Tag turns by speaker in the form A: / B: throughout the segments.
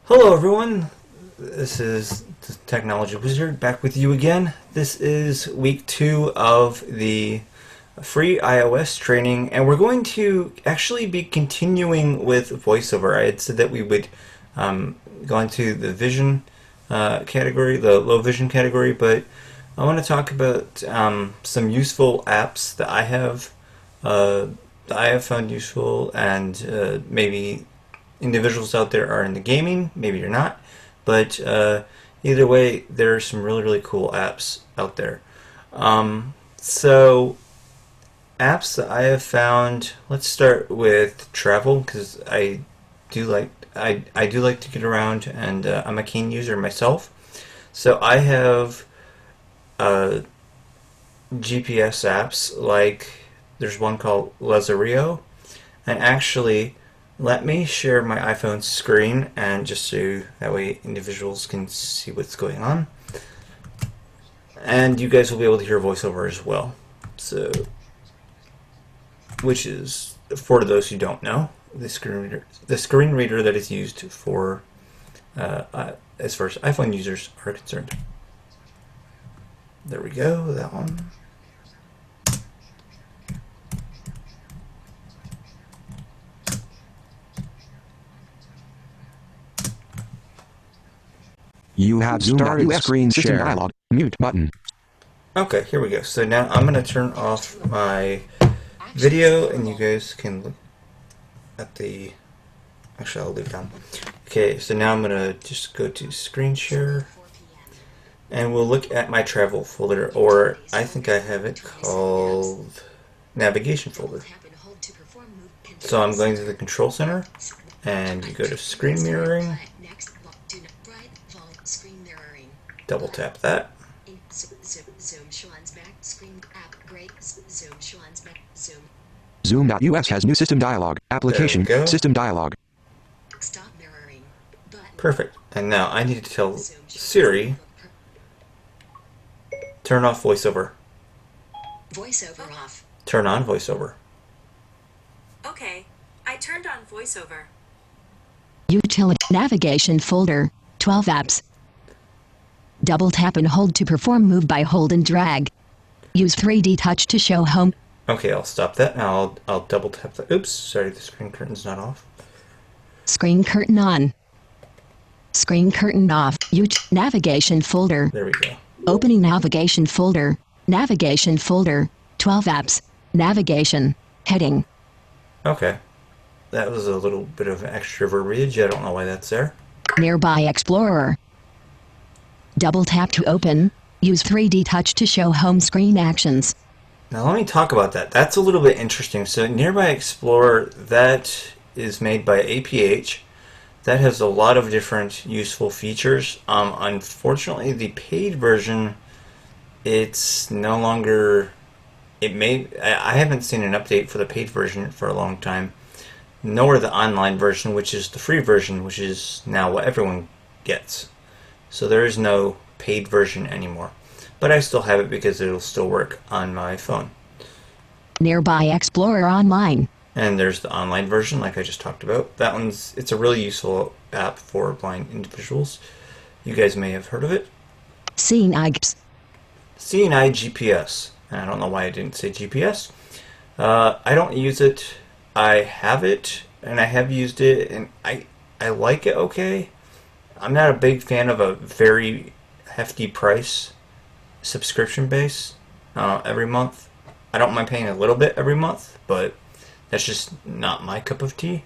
A: Hello everyone, this is the Technology Wizard back with you again. This is week 2 of the free iOS training, and we're going to actually be continuing with voiceover. I had said that we would go into the vision category, the low vision category, but I want to talk about some useful apps that I have found useful, and maybe individuals out there are into gaming, maybe you're not, but either way, there are some really cool apps out there. So apps that I have found. Let's start with travel because I do like to get around, and I'm a keen user myself. So I have uh, GPS apps like there's one called Lazario, and actually let me share my iPhone screen, and just so that way individuals can see what's going on. And you guys will be able to hear voiceover as well. So, which is, for those who don't know, the screen reader that is used for, as far as iPhone users are concerned. There we go, that one.
B: You have started screen system dialog. Mute button.
A: Okay, here we go. So now I'm going to turn off my video, and you guys can look at the... Actually, I'll leave it on. Okay, so now I'm going to just go to screen share, and we'll look at my travel folder, or I think I have it called navigation folder. So I'm going to the control center, and you go to screen mirroring. Double tap that.
B: Zoom.us has new system dialog. Application system dialog.
A: Perfect. And now I need to tell Siri, turn off voiceover.
C: Voiceover off.
A: Turn on voiceover.
C: Okay, I turned on voiceover.
D: Utility navigation folder, 12 apps. Double tap and hold to perform move by hold and drag. Use 3D touch to show home.
A: Okay, I'll stop that. Now I'll double tap that. Oops, sorry, the screen curtain's not off.
D: Screen curtain on. Screen curtain off. Navigation folder.
A: There we go.
D: Opening navigation folder. Navigation folder. 12 apps. Navigation. Heading.
A: Okay. That was a little bit of extra verbiage. I don't know why that's there.
D: Nearby Explorer. Double tap to open. Use 3D touch to show home screen actions.
A: Now let me talk about that. That's a little bit interesting. So Nearby Explorer, that is made by APH. That has a lot of different useful features. Unfortunately, the paid version, it's no longer... I haven't seen an update for the paid version for a long time. Nor the online version, which is the free version, which is now what everyone gets. So there is no paid version anymore. But I still have it because it'll still work on my phone.
D: Nearby Explorer Online.
A: And there's the online version, like I just talked about. It's a really useful app for blind individuals. You guys may have heard of it.
D: Seeing Apps.
A: Seeing Eye GPS. And I don't know why I didn't say GPS. I don't use it. I have it, and I have used it, and I like it okay. I'm not a big fan of a very hefty price subscription base every month. I don't mind paying a little bit every month, but that's just not my cup of tea.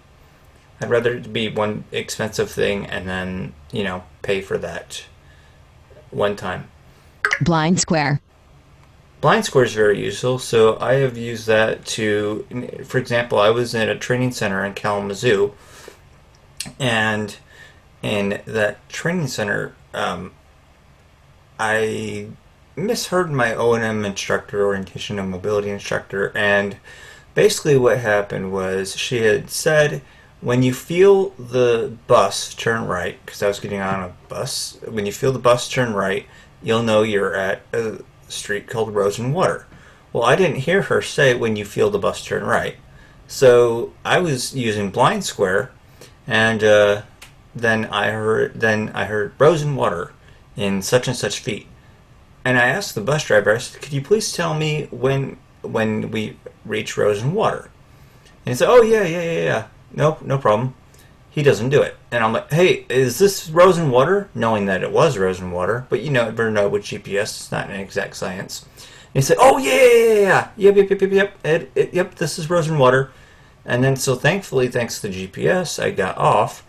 A: I'd rather it be one expensive thing and then, pay for that one time.
D: Blind Square.
A: Blind Square is very useful, so I have used that to, for example, I was in a training center in Kalamazoo, and in that training center, I misheard my O&M instructor, orientation and mobility instructor, and basically what happened was she had said, when you feel the bus turn right, because I was getting on a bus, when you feel the bus turn right, you'll know you're at a street called Rose and Water. Well, I didn't hear her say when you feel the bus turn right. So I was using Blind Square, and then I heard Rose and Water in such and such feet. And I asked the bus driver, I said, could you please tell me when we reach Rose and Water? And he said, oh, yeah. No problem. He doesn't do it. And I'm like, hey, is this Rose and Water? Knowing that it was Rose and Water. But you never know with GPS. It's not an exact science. And he said, oh, yeah. Yep, this is Rose and Water. And then, so thankfully, thanks to the GPS, I got off.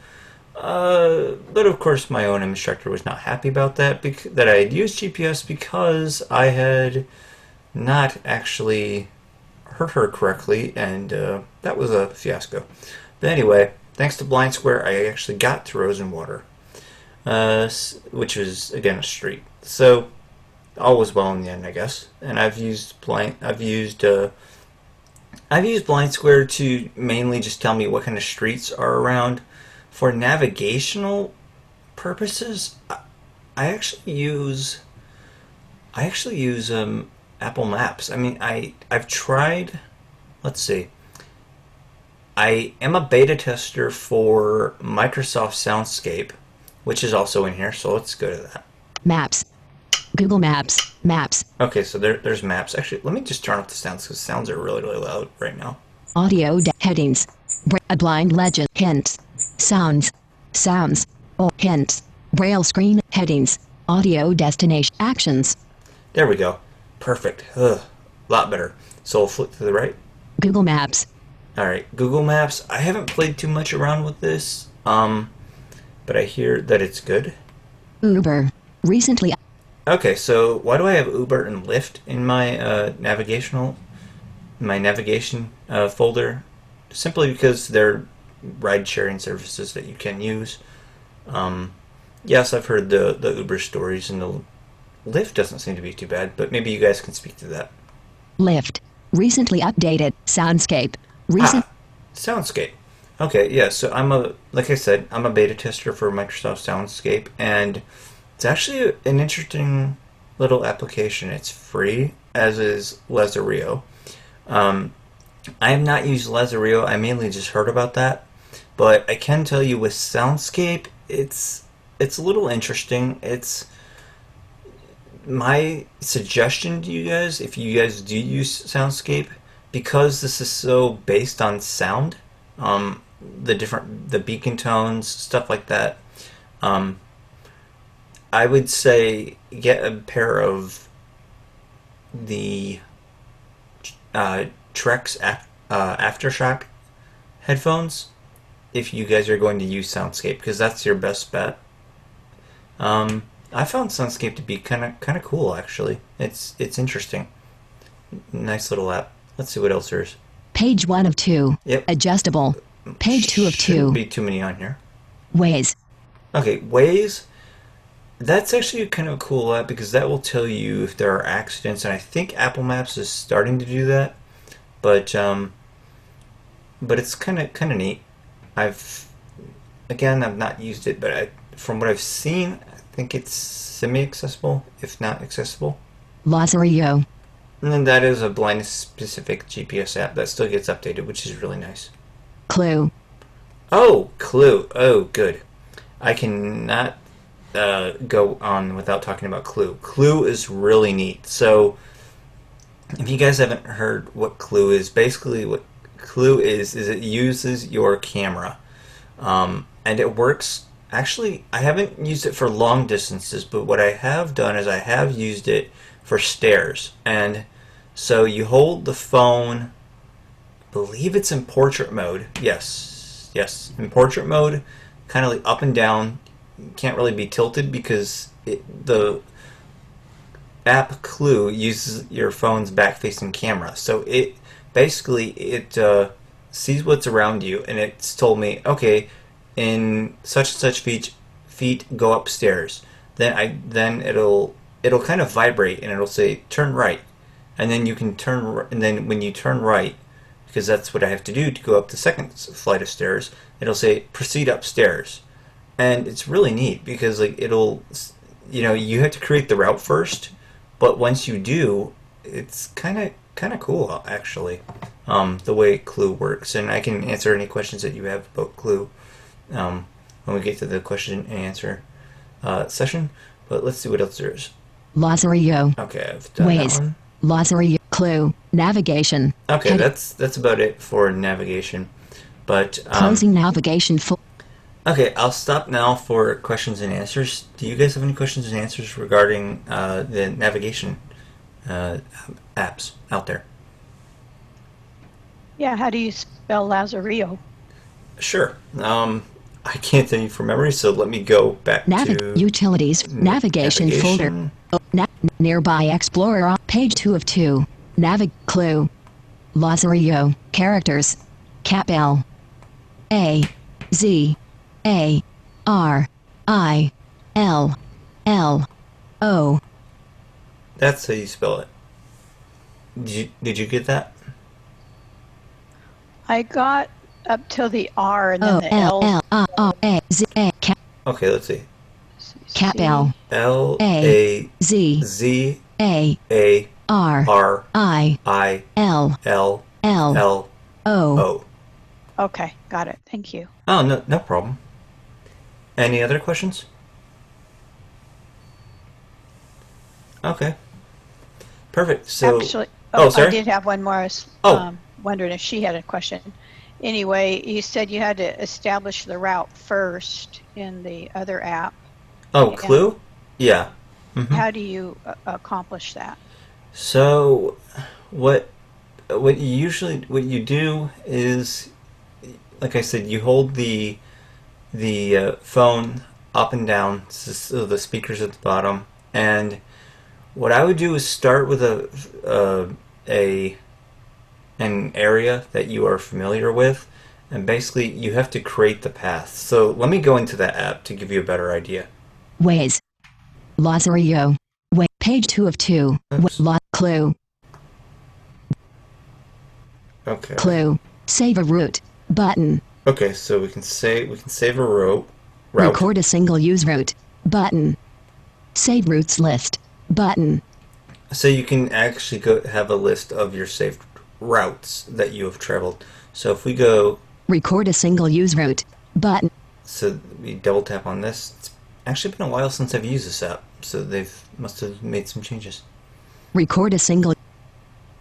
A: But of course, my own instructor was not happy about that, that I had used GPS because I had not actually heard her correctly, and that was a fiasco. But anyway, thanks to Blind Square, I actually got to Rose and Water, which was again a street. So all was well in the end, I guess. And I've used Blind Square to mainly just tell me what kind of streets are around. For navigational purposes, I actually use Apple Maps. I mean, I've tried. Let's see. I am a beta tester for Microsoft Soundscape, which is also in here. So let's go to that.
D: Maps. Google Maps. Maps.
A: Okay, so there's Maps. Actually, let me just turn off the sounds because sounds are really loud right now.
D: Audio headings. A blind legend. Hints. Sounds. Hints. Braille screen. Headings. Audio destination. Actions.
A: There we go. Perfect. Ugh, lot better. So we'll flip to the right.
D: Google Maps.
A: Alright, Google Maps. I haven't played too much around with this, but I hear that it's good.
D: Uber. Recently.
A: Okay, so why do I have Uber and Lyft in my navigation folder? Simply because they're ride-sharing services that you can use. Yes, I've heard the Uber stories, and the Lyft doesn't seem to be too bad, but maybe you guys can speak to that.
D: Lyft. Recently updated. Soundscape.
A: Soundscape. Okay, yeah, so like I said, I'm a beta tester for Microsoft Soundscape, and it's actually an interesting little application. It's free, as is Lazario. I have not used Lazario. I mainly just heard about that. But I can tell you with Soundscape, it's a little interesting. It's my suggestion to you guys, if you guys do use Soundscape, because this is so based on sound, the beacon tones, stuff like that, I would say get a pair of the Trex Aftershock headphones if you guys are going to use Soundscape, because that's your best bet. I found Soundscape to be kind of cool, actually. It's interesting. Nice little app. Let's see what else there is.
D: Page 1 of 2.
A: Yep.
D: Adjustable. Page 2 of 2.
A: Shouldn't be too many on here.
D: Waze.
A: Okay, Waze. That's actually kind of a cool app because that will tell you if there are accidents, and I think Apple Maps is starting to do that. But it's kind of neat. I've not used it, but from what I've seen, I think it's semi-accessible, if not accessible.
D: Lazario.
A: And then that is a blind-specific GPS app that still gets updated, which is really nice.
D: Clue.
A: Oh, Clue. Oh, good. I cannot go on without talking about Clue. Clue is really neat. So, if you guys haven't heard what Clue is, basically what Clue is it uses your camera. And it works. Actually, I haven't used it for long distances, but what I have done is I have used it for stairs. And so you hold the phone, I believe it's in portrait mode. Yes, in portrait mode, kind of like up and down. You can't really be tilted because the app Clue uses your phone's back-facing camera. So it sees what's around you, and it's told me, okay, in such and such feet go upstairs. Then it'll kind of vibrate and it'll say turn right, and then you can turn. And then when you turn right, because that's what I have to do to go up the second flight of stairs, it'll say proceed upstairs, and it's really neat because like you have to create the route first, but once you do, it's kind of cool actually, the way Clue works, and I can answer any questions that you have about Clue. when we get to the question and answer session. But let's see what else there is.
D: Lazarillo.
A: Okay, I've done
D: Ways.
A: that one.
D: Lazarillo. Clue. Navigation.
A: Okay,
D: Head-
A: that's about it for navigation. But
D: Closing navigation folder.
A: okay, I'll stop now for questions and answers. Do you guys have any questions and answers regarding the navigation apps out there?
E: Yeah, how do you spell Lazarillo?
A: Sure. I can't tell you from memory, so let me go back to
D: Utilities. Navigation folder. Nearby Explorer. Page 2 of 2. Clue. Lazarillo. Characters. Cap L. A. Z. A. R. I. L. L. O.
A: That's how you spell it. Did you get that?
E: I got up till the R and then
D: O.
E: the
D: L.
E: L.
D: L. O. A. Z. A.
A: Okay, let's see.
D: Cap L.
A: L
D: A.
A: A
D: Z.
A: Z
D: A.
A: A
D: R.
A: R
D: I.
A: I
D: L.
A: L
D: L.
A: L
D: O.
A: O.
E: Okay, got it. Thank you.
A: Oh, no problem. Any other questions? Okay. Perfect. So
E: Actually,
A: oh, sorry?
E: I did have one more. I was
A: Oh.
E: wondering if she had a question. Anyway, you said you had to establish the route first in the other app.
A: Oh,
E: Yeah.
A: Clue? Yeah. Mhm.
E: How do you accomplish that?
A: So, what what you do is, like I said, you hold the phone up and down, so the speakers at the bottom, and what I would do is start with an area that you are familiar with, and basically you have to create the path. So let me go into that app to give you a better idea.
D: Ways. Lazarillo. Page 2 of 2.
A: Oops.
D: Clue.
A: Okay.
D: Clue. Save a route. Button.
A: Okay, so we can save a route.
D: Record a single use route. Button. Save routes list. Button.
A: So you can actually go have a list of your saved routes that you have traveled. So if we go,
D: Record a single use route. Button.
A: so we double tap on this. It's actually been a while since I've used this app, so must have made some changes.
D: Record a single.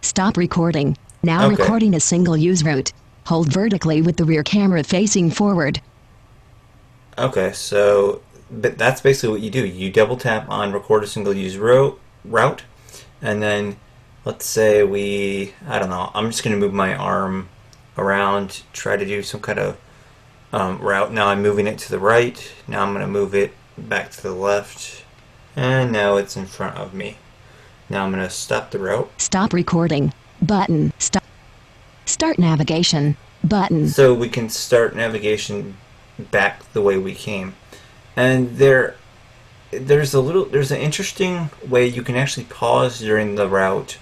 D: Stop recording. Now
A: Okay.
D: recording a single use route. Hold vertically with the rear camera facing forward.
A: Okay, so but that's basically what you do. You double tap on record a single use route, and then let's say I don't know, I'm just going to move my arm around, try to do some kind of route. Now I'm moving it to the right. Now I'm going to move it back to the left, and now it's in front of me. Now I'm going to stop the route.
D: Stop recording. Button. Stop. Start navigation. Button.
A: So we can start navigation back the way we came. And there's an interesting way you can actually pause during the route,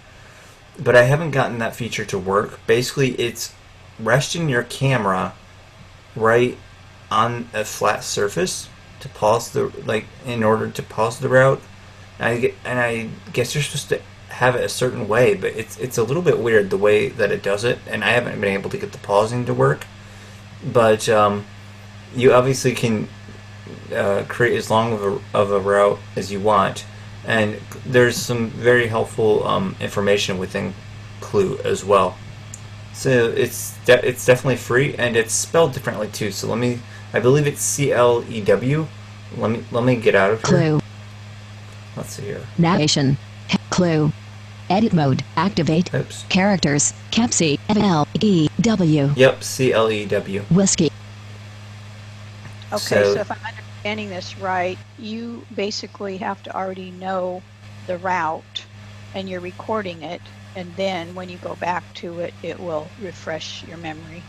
A: but I haven't gotten that feature to work. Basically, it's resting your camera right on a flat surface to pause in order to pause the route. And I guess you're supposed to have it a certain way, but it's a little bit weird the way that it does it, and I haven't been able to get the pausing to work. But you obviously can create as long of a route as you want, and there's some very helpful information within Clue as well. So it's definitely free, and it's spelled differently too. So I believe it's CLEW. Let me get out of here.
D: Clue.
A: Let's see here.
D: Navigation. Clue. Edit mode. Activate.
A: Oops.
D: Characters. Capsi. L-E-W.
A: Yep, CLEW.
D: Whiskey.
E: Okay,
A: So-
E: so if I'm understanding this right, you basically have to already know the route and you're recording it, and then when you go back to it, it will refresh your memory.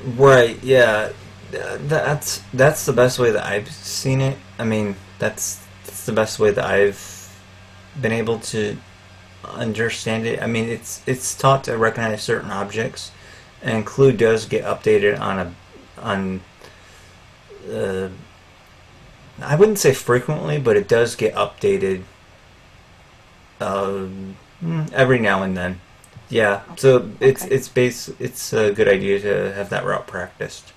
A: Right, yeah. That's the best way that I've seen it. I mean, that's the best way that I've been able to understand it. I mean, it's taught to recognize certain objects, and Clue does get updated on I wouldn't say frequently, but it does get updated every now and then. Yeah, so it's
E: Okay.
A: it's a good idea to have that route practiced.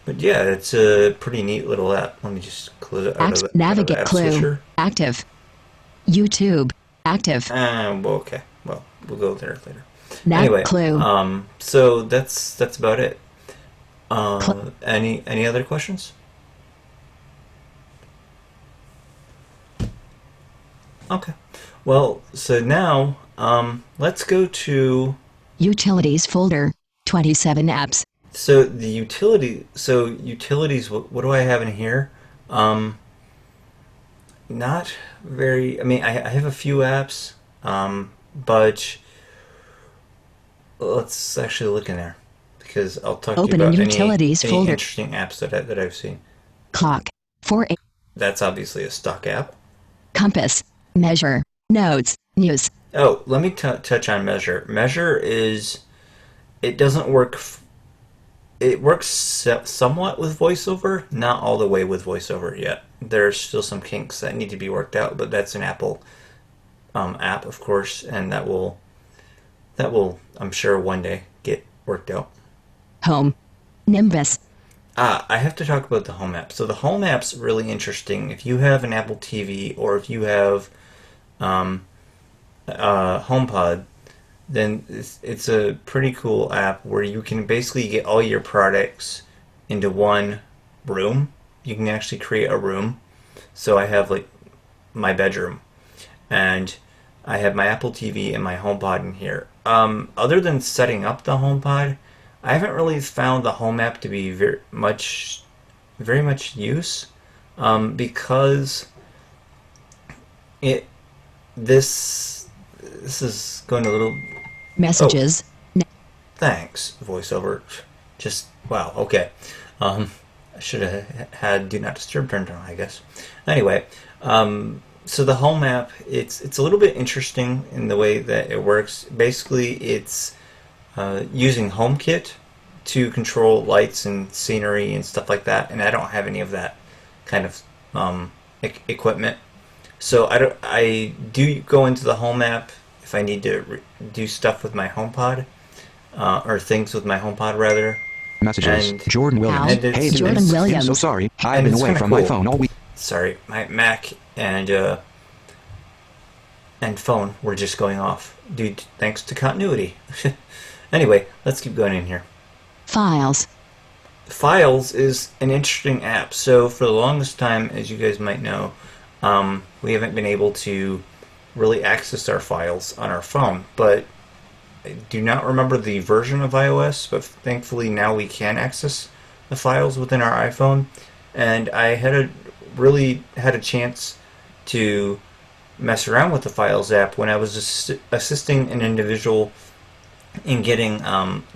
A: But yeah, it's a pretty neat little app. Let me just close it out of the
D: Navigate
A: app
D: clue.
A: switcher.
D: Active. YouTube. Active.
A: Well, okay. Well, we'll go there later.
D: Nav
A: Anyway,
D: clue.
A: so that's about it.
D: Cl-
A: Any other questions? Okay. Well, so now let's go to
D: Utilities folder. 27 apps.
A: so the utilities. What do I have in here? Not very. I mean, I have a few apps, but let's actually look in there because I'll talk to you
D: Open in
A: about
D: utilities
A: any
D: folder.
A: interesting apps that I've seen.
D: Clock. 4
A: That's obviously a stock app.
D: Compass. Measure. Notes. News.
A: Oh, let me touch on Measure. Measure is, it doesn't work, it works somewhat with VoiceOver, not all the way with VoiceOver yet. There's still some kinks that need to be worked out, but that's an Apple app, of course, and that will, I'm sure, one day get worked out.
D: Home. Nimbus.
A: I have to talk about the Home app. So the Home app's really interesting. If you have an Apple TV or if you have HomePod, then it's a pretty cool app where you can basically get all your products into one room. You can actually create a room. So I have like my bedroom, and I have my Apple TV and my HomePod in here. Other than setting up the HomePod, I haven't really found the Home app to be very much use, because this is going a little.
D: Messages.
A: Thanks, VoiceOver. Just wow. Okay. I should have had Do Not Disturb turned on, I guess. Anyway, so the Home app, it's a little bit interesting in the way that it works. Basically, it's using HomeKit to control lights and scenery and stuff like that, and I don't have any of that kind of equipment. So I do go into the Home app if I need to do stuff with my HomePod, or things with my HomePod rather.
B: Messages.
A: And-
B: Jordan Williams.
A: and it's-
B: Hey,
D: Jordan
B: Vince.
D: Williams.
B: I'm so sorry. I've
A: And
B: been
A: it's
B: away
A: kinda
B: from my
A: cool.
B: phone all week.
A: Sorry, my Mac and phone were just going off due to, thanks to continuity. Anyway, let's keep going in here.
D: Files.
A: Files is an interesting app. So for the longest time, as you guys might know, we haven't been able to really access our files on our phone. But I do not remember the version of iOS, but thankfully now we can access the files within our iPhone. And I really had a chance to mess around with the Files app when I was assisting an individual in getting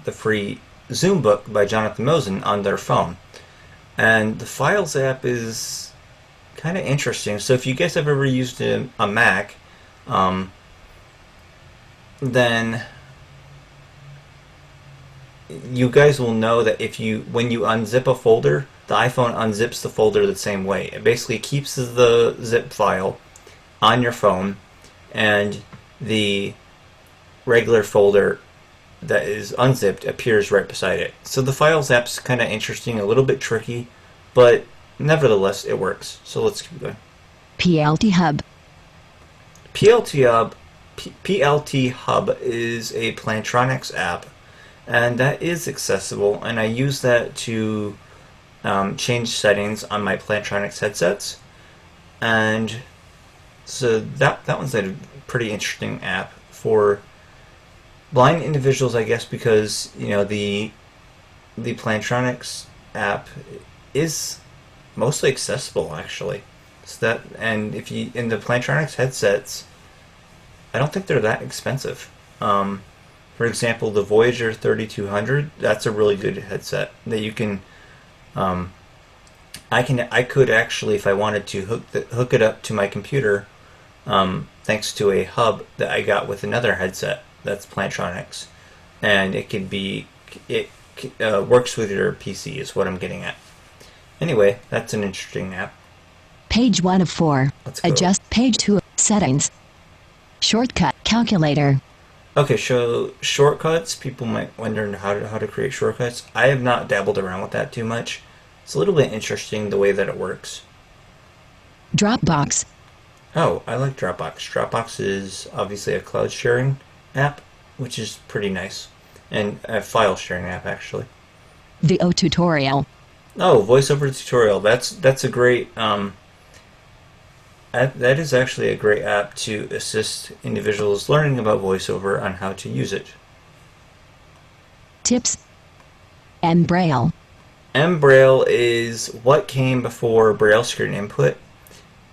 A: the free Zoom book by Jonathan Mosen on their phone. And the Files app is kind of interesting. So if you guys have ever used a Mac, then you guys will know that when you unzip a folder, the iPhone unzips the folder the same way. It basically keeps the zip file on your phone, and the regular folder that is unzipped appears right beside it. So the Files app's kind of interesting, a little bit tricky, but nevertheless it works. So let's keep going.
D: PLT Hub.
A: PLT Hub is a Plantronics app, and that is accessible, and I use that to change settings on my Plantronics headsets. And so that one's a pretty interesting app for blind individuals, I guess, because the Plantronics app is mostly accessible actually. So if you in the Plantronics headsets, I don't think they're that expensive. For example, the Voyager 3200, that's a really good headset that you can. I could actually, if I wanted to, hook it up to my computer, thanks to a hub that I got with another headset that's Plantronics, and it works with your PC is what I'm getting at. Anyway, that's an interesting app.
D: Page 1 of 4.
A: Let's go.
D: Adjust page 2 of settings. Shortcut calculator.
A: Okay, so shortcuts. People might wonder how to create shortcuts. I have not dabbled around with that too much. It's a little bit interesting the way that it works.
D: Dropbox.
A: Oh, I like Dropbox. Dropbox is obviously a cloud sharing app, which is pretty nice. And a file sharing app, actually.
D: VO tutorial.
A: Oh, voiceover tutorial. That's a great that is actually a great app to assist individuals learning about voiceover on how to use it.
D: Tips. And Braille.
A: mBraille is what came before Braille screen input.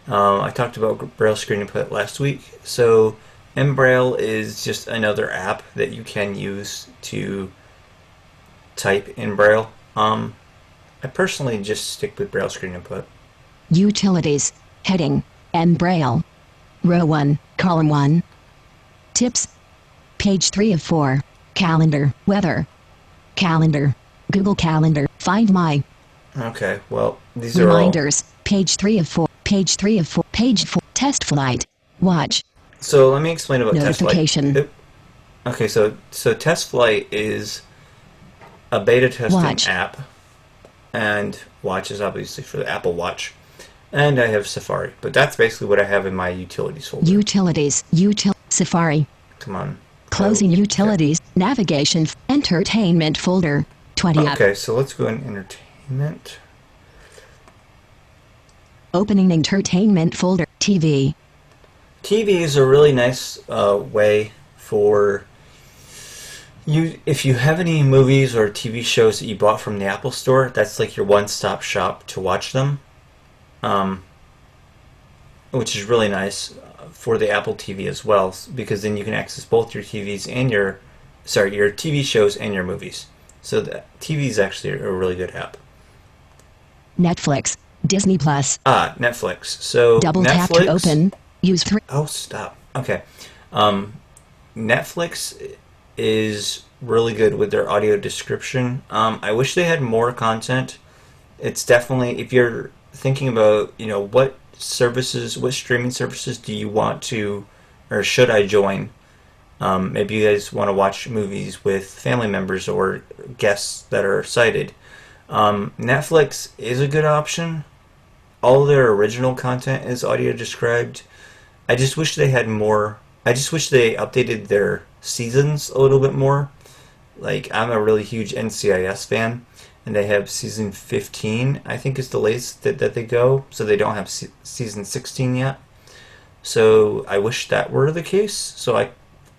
A: I talked about Braille screen input last week. So mBraille is just another app that you can use to type in Braille. I personally just stick with Braille screen input.
D: Utilities. Heading. And Braille. Row 1, column 1. Tips. Page 3 of 4. Calendar. Weather. Calendar. Google Calendar. Find My.
A: Okay, well, these are all...
D: Reminders. Page 3 of 4. Page 3 of 4. Page 4. Test flight. Watch.
A: So let me explain about
D: Notification.
A: Test Flight. Okay, so Test Flight is a beta testing
D: Watch.
A: app, and Watch is obviously for the Apple Watch, and I have Safari, but that's basically what I have in my utilities folder.
D: Utilities. Safari.
A: Come on.
D: Closing
A: Oh,
D: utilities. Navigation. Entertainment folder. 20
A: Okay.
D: app.
A: Okay, so let's go in entertainment.
D: Opening entertainment folder. TV.
A: TV is a really nice way for you, if you have any movies or TV shows that you bought from the Apple Store, that's like your one-stop shop to watch them, which is really nice for the Apple TV as well, because then you can access both your TVs and your TV shows and your movies. So the TV is actually a really good app.
D: Netflix. Disney Plus.
A: Netflix. So
D: Double
A: Netflix,
D: tap to open. Use 3.
A: Oh, stop. Okay. Netflix is really good with their audio description. I wish they had more content. It's definitely, if you're thinking about, what streaming services do you want to, or should I join? Maybe you guys want to watch movies with family members or guests that are sighted. Netflix is a good option. All their original content is audio described. I just wish they had more. I just wish they updated their seasons a little bit more. Like, I'm a really huge NCIS fan, and they have season 15, I think is the latest that they go, so they don't have season 16 yet. So I wish that were the case. So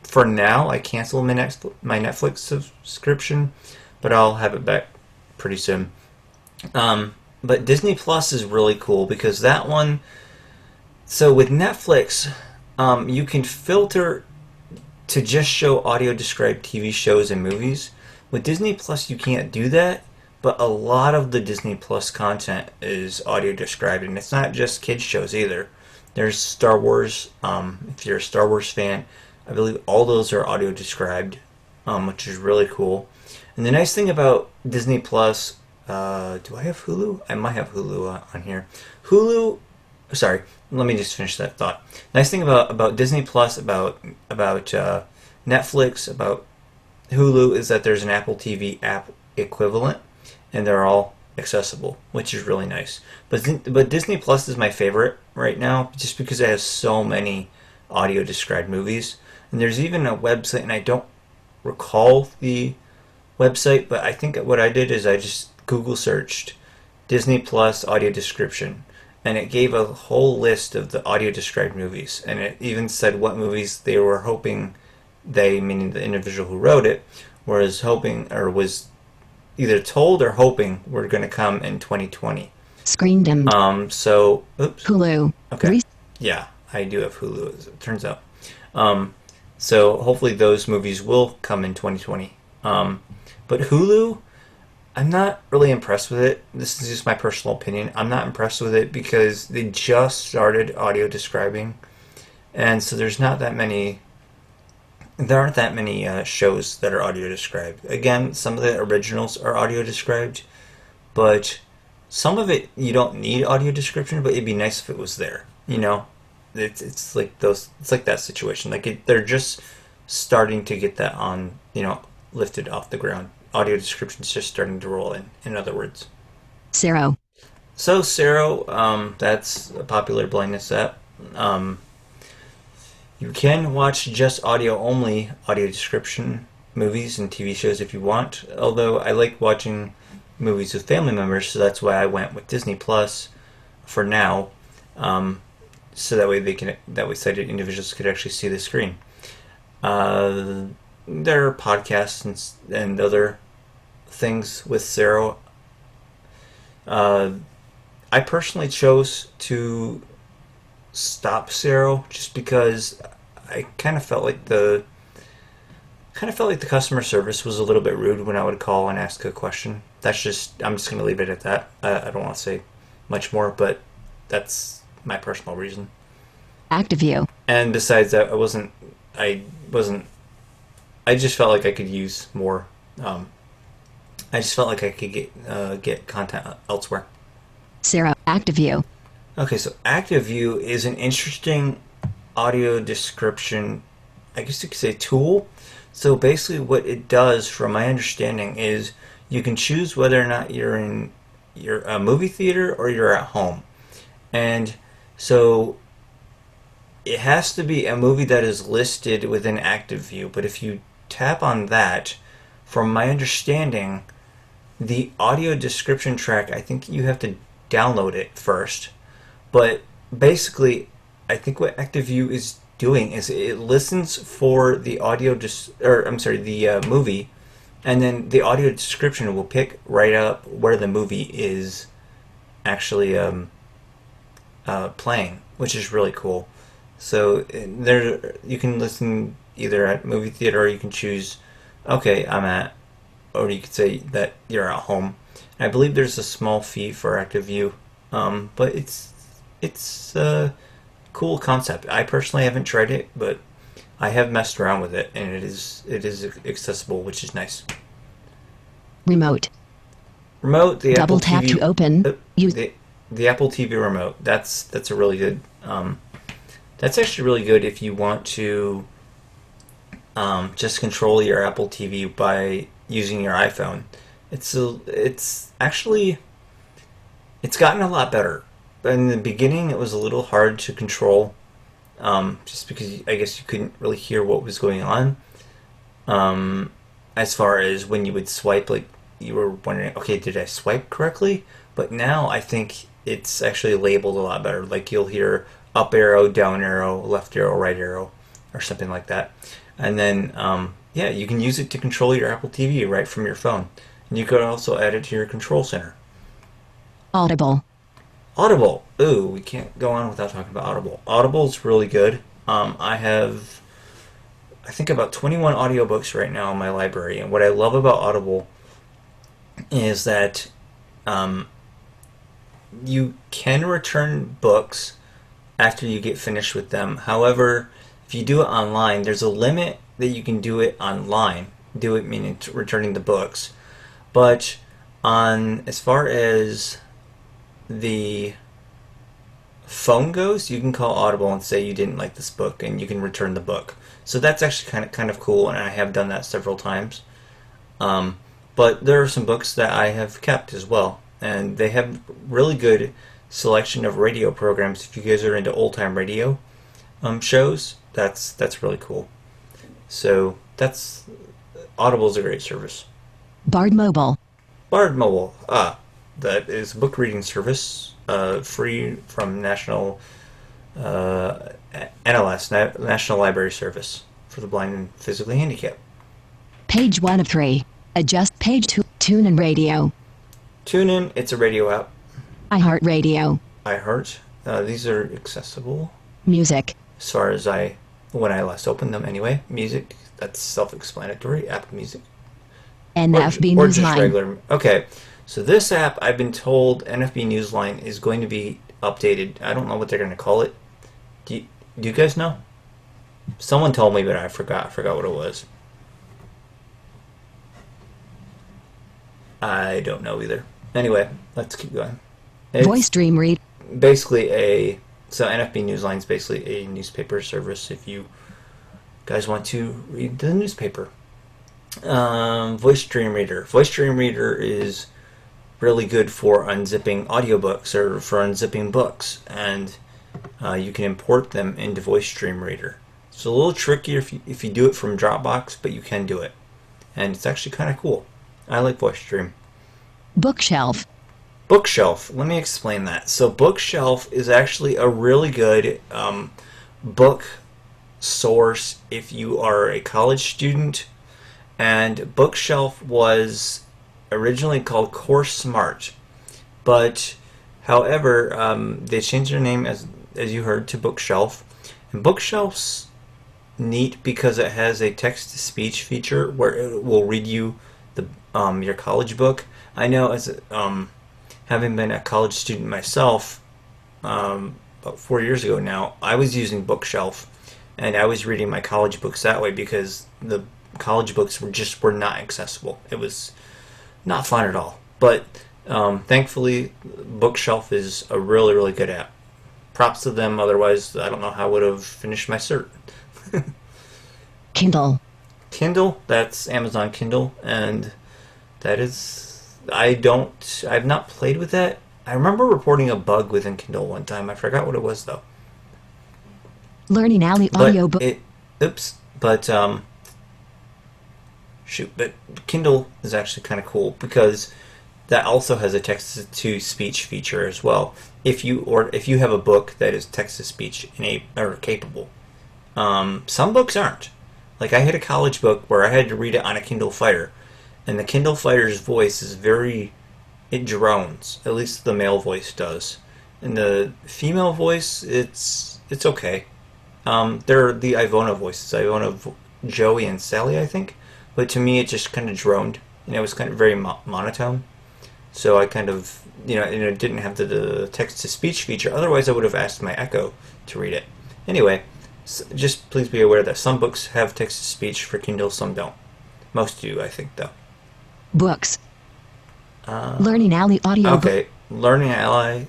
A: for now, I canceled my Netflix subscription, but I'll have it back pretty soon. But Disney Plus is really cool because that one... So with Netflix, you can filter to just show audio described TV shows and movies. With Disney Plus, you can't do that, but a lot of the Disney Plus content is audio described, and it's not just kids shows either. There's Star Wars. If you're a Star Wars fan, I believe all those are audio described, which is really cool. And the nice thing about Disney Plus, do I have Hulu? I might have Hulu on here. Sorry, let me just finish that thought. Nice thing about Disney Plus, about Netflix, about Hulu is that there's an Apple TV app equivalent, and they're all accessible, which is really nice. But Disney Plus is my favorite right now, just because it has so many audio described movies. And there's even a website, and I don't recall the website, but I think what I did is I just Google searched Disney Plus audio description, and it gave a whole list of the audio described movies, and it even said what movies they were hoping meaning the individual who wrote it, was hoping or was either told or hoping were going to come in 2020.
D: Screen dim.
A: So, oops.
D: Hulu.
A: Okay. Yeah, I do have Hulu, as it turns out. So hopefully those movies will come in 2020. But Hulu, I'm not really impressed with it. This is just my personal opinion. I'm not impressed with it because they just started audio describing, and so there aren't that many shows that are audio described. Again, some of the originals are audio described, but some of it you don't need audio description, but it'd be nice if it was there. It's like those. It's like that situation. They're just starting to get that lifted off the ground. Audio description is just starting to roll in other words.
D: Zero.
A: So Sero, that's a popular blindness app. You can watch just audio only, audio description movies and TV shows if you want. Although I like watching movies with family members, so that's why I went with Disney Plus for now. So that way sighted individuals could actually see the screen. There are podcasts and other things with Sero. I personally chose to stop Sero just because I kind of felt like the customer service was a little bit rude when I would call and ask a question. I'm just going to leave it at that. I don't want to say much more, but that's my personal reason.
D: ActiveView.
A: And besides that, I just felt like I could use more. I just felt like I could get content elsewhere.
D: Zero. ActiveView.
A: Okay, so ActiveView is an interesting audio description, I guess you could say, tool. So basically what it does, from my understanding, is you can choose whether or not you're in a movie theater or you're at home. And so it has to be a movie that is listed within ActiveView, but if you tap on that, from my understanding, the audio description track, I think you have to download it first. But basically, I think what ActiveView is doing is it listens for the the movie, and then the audio description will pick right up where the movie is actually playing, which is really cool. So there, you can listen either at movie theater, or you can choose, okay, or you could say that you're at home. And I believe there's a small fee for ActiveView, but it's a cool concept. I personally haven't tried it, but I have messed around with it, and it is accessible, which is nice.
D: Remote.
A: The
D: Double
A: Apple
D: tap
A: TV,
D: to open. Use.
A: the Apple TV remote. That's a really good. That's actually really good if you want to just control your Apple TV by using your iPhone. It's gotten a lot better. But in the beginning, it was a little hard to control, just because I guess you couldn't really hear what was going on. As far as when you would swipe, like you were wondering, okay, did I swipe correctly? But now I think it's actually labeled a lot better. Like you'll hear up arrow, down arrow, left arrow, right arrow, or something like that. And then, you can use it to control your Apple TV right from your phone. And you could also add it to your control center.
D: Audible.
A: Audible. Ooh, we can't go on without talking about Audible. Audible's really good. I have, I think, about 21 audiobooks right now in my library. And what I love about Audible is that you can return books after you get finished with them. However, if you do it online, there's a limit that you can do it online. Do it meaning returning the books. But as far as the phone goes, you can call Audible and say you didn't like this book, and you can return the book. So that's actually kind of cool, and I have done that several times. But there are some books that I have kept as well, and they have really good selection of radio programs. If you guys are into old time radio shows, that's really cool. So Audible's a great service.
D: Bard Mobile.
A: Bard Mobile. That is a book reading service, free from National NLS, National Library Service, for the blind and physically handicapped.
D: Page 1 of 3. Adjust page 2. TuneIn Radio.
A: TuneIn, it's a radio app.
D: iHeartRadio.
A: iHeart. These are accessible.
D: Music.
A: As far as when I last opened them anyway. Music, that's self-explanatory. Apple Music.
D: NFB
A: or just
D: Newsline.
A: regular. Okay, so this app, I've been told NFB Newsline is going to be updated. I don't know what they're going to call it. Do you guys know? Someone told me, but I forgot. I forgot what it was. I don't know either. Anyway, let's keep going. It's
D: Voice Dream Read.
A: basically so NFB Newsline is basically a newspaper service if you guys want to read the newspaper. Voice Dream Reader. Voice Dream Reader is really good for unzipping audiobooks or for unzipping books, and you can import them into VoiceStream Reader. It's a little trickier if you do it from Dropbox, but you can do it, and it's actually kind of cool. I like VoiceStream.
D: Bookshelf.
A: Bookshelf. Let me explain that. So Bookshelf is actually a really good book source if you are a college student, and Bookshelf was originally called Course Smart, but however they changed their name, as you heard, to Bookshelf. And Bookshelf's neat because it has a text-to-speech feature where it will read you the your college book. I know, as having been a college student myself about 4 years ago now, I was using Bookshelf, and I was reading my college books that way because the college books were not accessible. It was not fun at all. But thankfully, Bookshelf is a really, really good app. Props to them. Otherwise, I don't know how I would have finished my cert.
D: Kindle.
A: Kindle, that's Amazon Kindle, and that is, I've not played with that. I remember reporting a bug within Kindle one time. I forgot what it was though.
D: Learning Alley
A: But
D: audiobook.
A: But Kindle is actually kind of cool because that also has a text-to-speech feature as well. If you have a book that is text-to-speech or capable, some books aren't. Like I had a college book where I had to read it on a Kindle Fire, and the Kindle Fire's voice is it drones. At least the male voice does, and the female voice, it's okay. They're the Ivona voices, Ivona, Joey, and Sally, I think. But to me, it just kind of droned, and it was kind of very monotone. So I kind of, and it didn't have the text-to-speech feature. Otherwise, I would have asked my Echo to read it. Anyway, just please be aware that some books have text-to-speech for Kindle, some don't. Most do, I think, though.
D: Books. Learning Alley audiobook.
A: Okay, Learning Ally.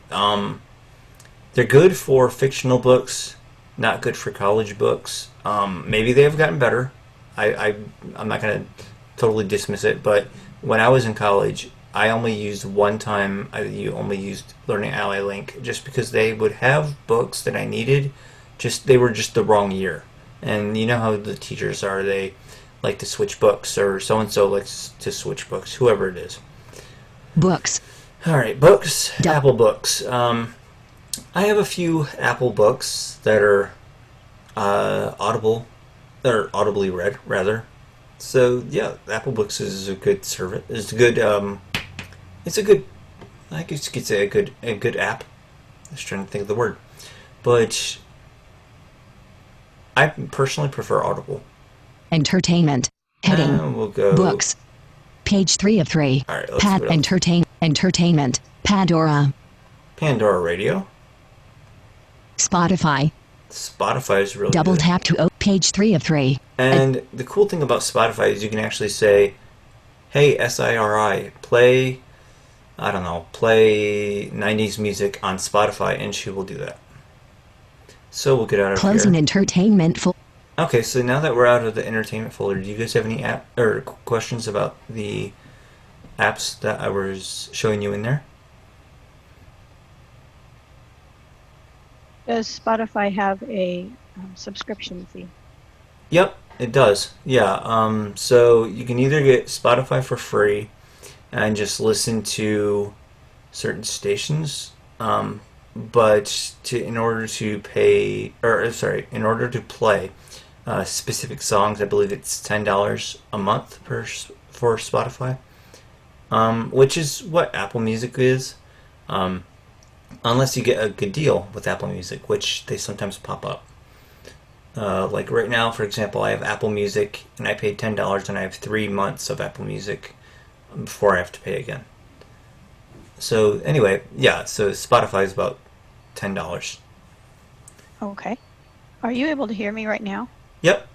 A: They're good for fictional books, not good for college books. Maybe they have gotten better. I'm not going to totally dismiss it, but when I was in college, I only used one time. You only used Learning Ally Link just because they would have books that I needed. They were just the wrong year, and you know how the teachers are. They like to switch books, or so and so likes to switch books. Whoever it is.
D: Books.
A: All right, books.
D: Duh.
A: Apple Books. I have a few Apple Books that are Audible, or audibly read rather. So yeah, Apple Books is a good service. It's a good. I guess you could say a good app. I was trying to think of the word, but I personally prefer Audible.
D: Entertainment. Heading.
A: We'll go
D: Books. Page 3 of 3.
A: All right, let's see what else.
D: Entertainment. Pandora.
A: Pandora Radio.
D: Spotify.
A: Spotify is really
D: Double
A: good.
D: tap to page 3 of 3.
A: And the cool thing about Spotify is you can actually say, hey, SIRI, play 90s music on Spotify, and she will do that. So we'll get out of
D: Closing
A: here.
D: entertainment.
A: Okay, so now that we're out of the entertainment folder, do you guys have any questions about the apps that I was showing you in there?
E: Does Spotify have a subscription fee?
A: Yep, it does. Yeah. So you can either get Spotify for free and just listen to certain stations, but in order to play specific songs, I believe it's $10 a month for Spotify, which is what Apple Music is, unless you get a good deal with Apple Music, which they sometimes pop up. Like right now, for example, I have Apple Music, and I paid $10, and I have 3 months of Apple Music before I have to pay again. So anyway, yeah, so Spotify is about $10.
E: Okay. Are you able to hear me right now?
A: Yep.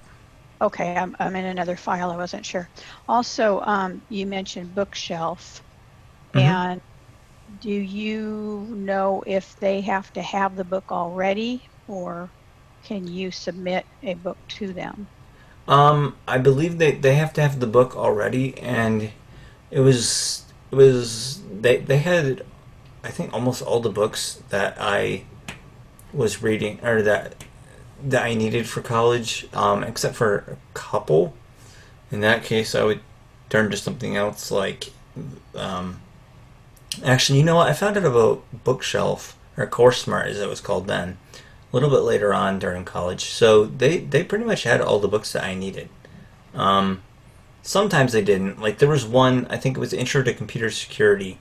E: Okay, I'm in another file. I wasn't sure. Also, you mentioned Bookshelf, and do you know if they have to have the book already, or can you submit a book to them?
A: I believe they have to have the book already, and it was was they had, I think, almost all the books that I was reading or that I needed for college, except for a couple. In that case, I would turn to something else like. Actually, you know what? I found out about Bookshelf or CourseSmart, as it was called then, a little bit later on during college. So they pretty much had all the books that I needed. Sometimes they didn't. Like there was one, I think it was Intro to Computer Security.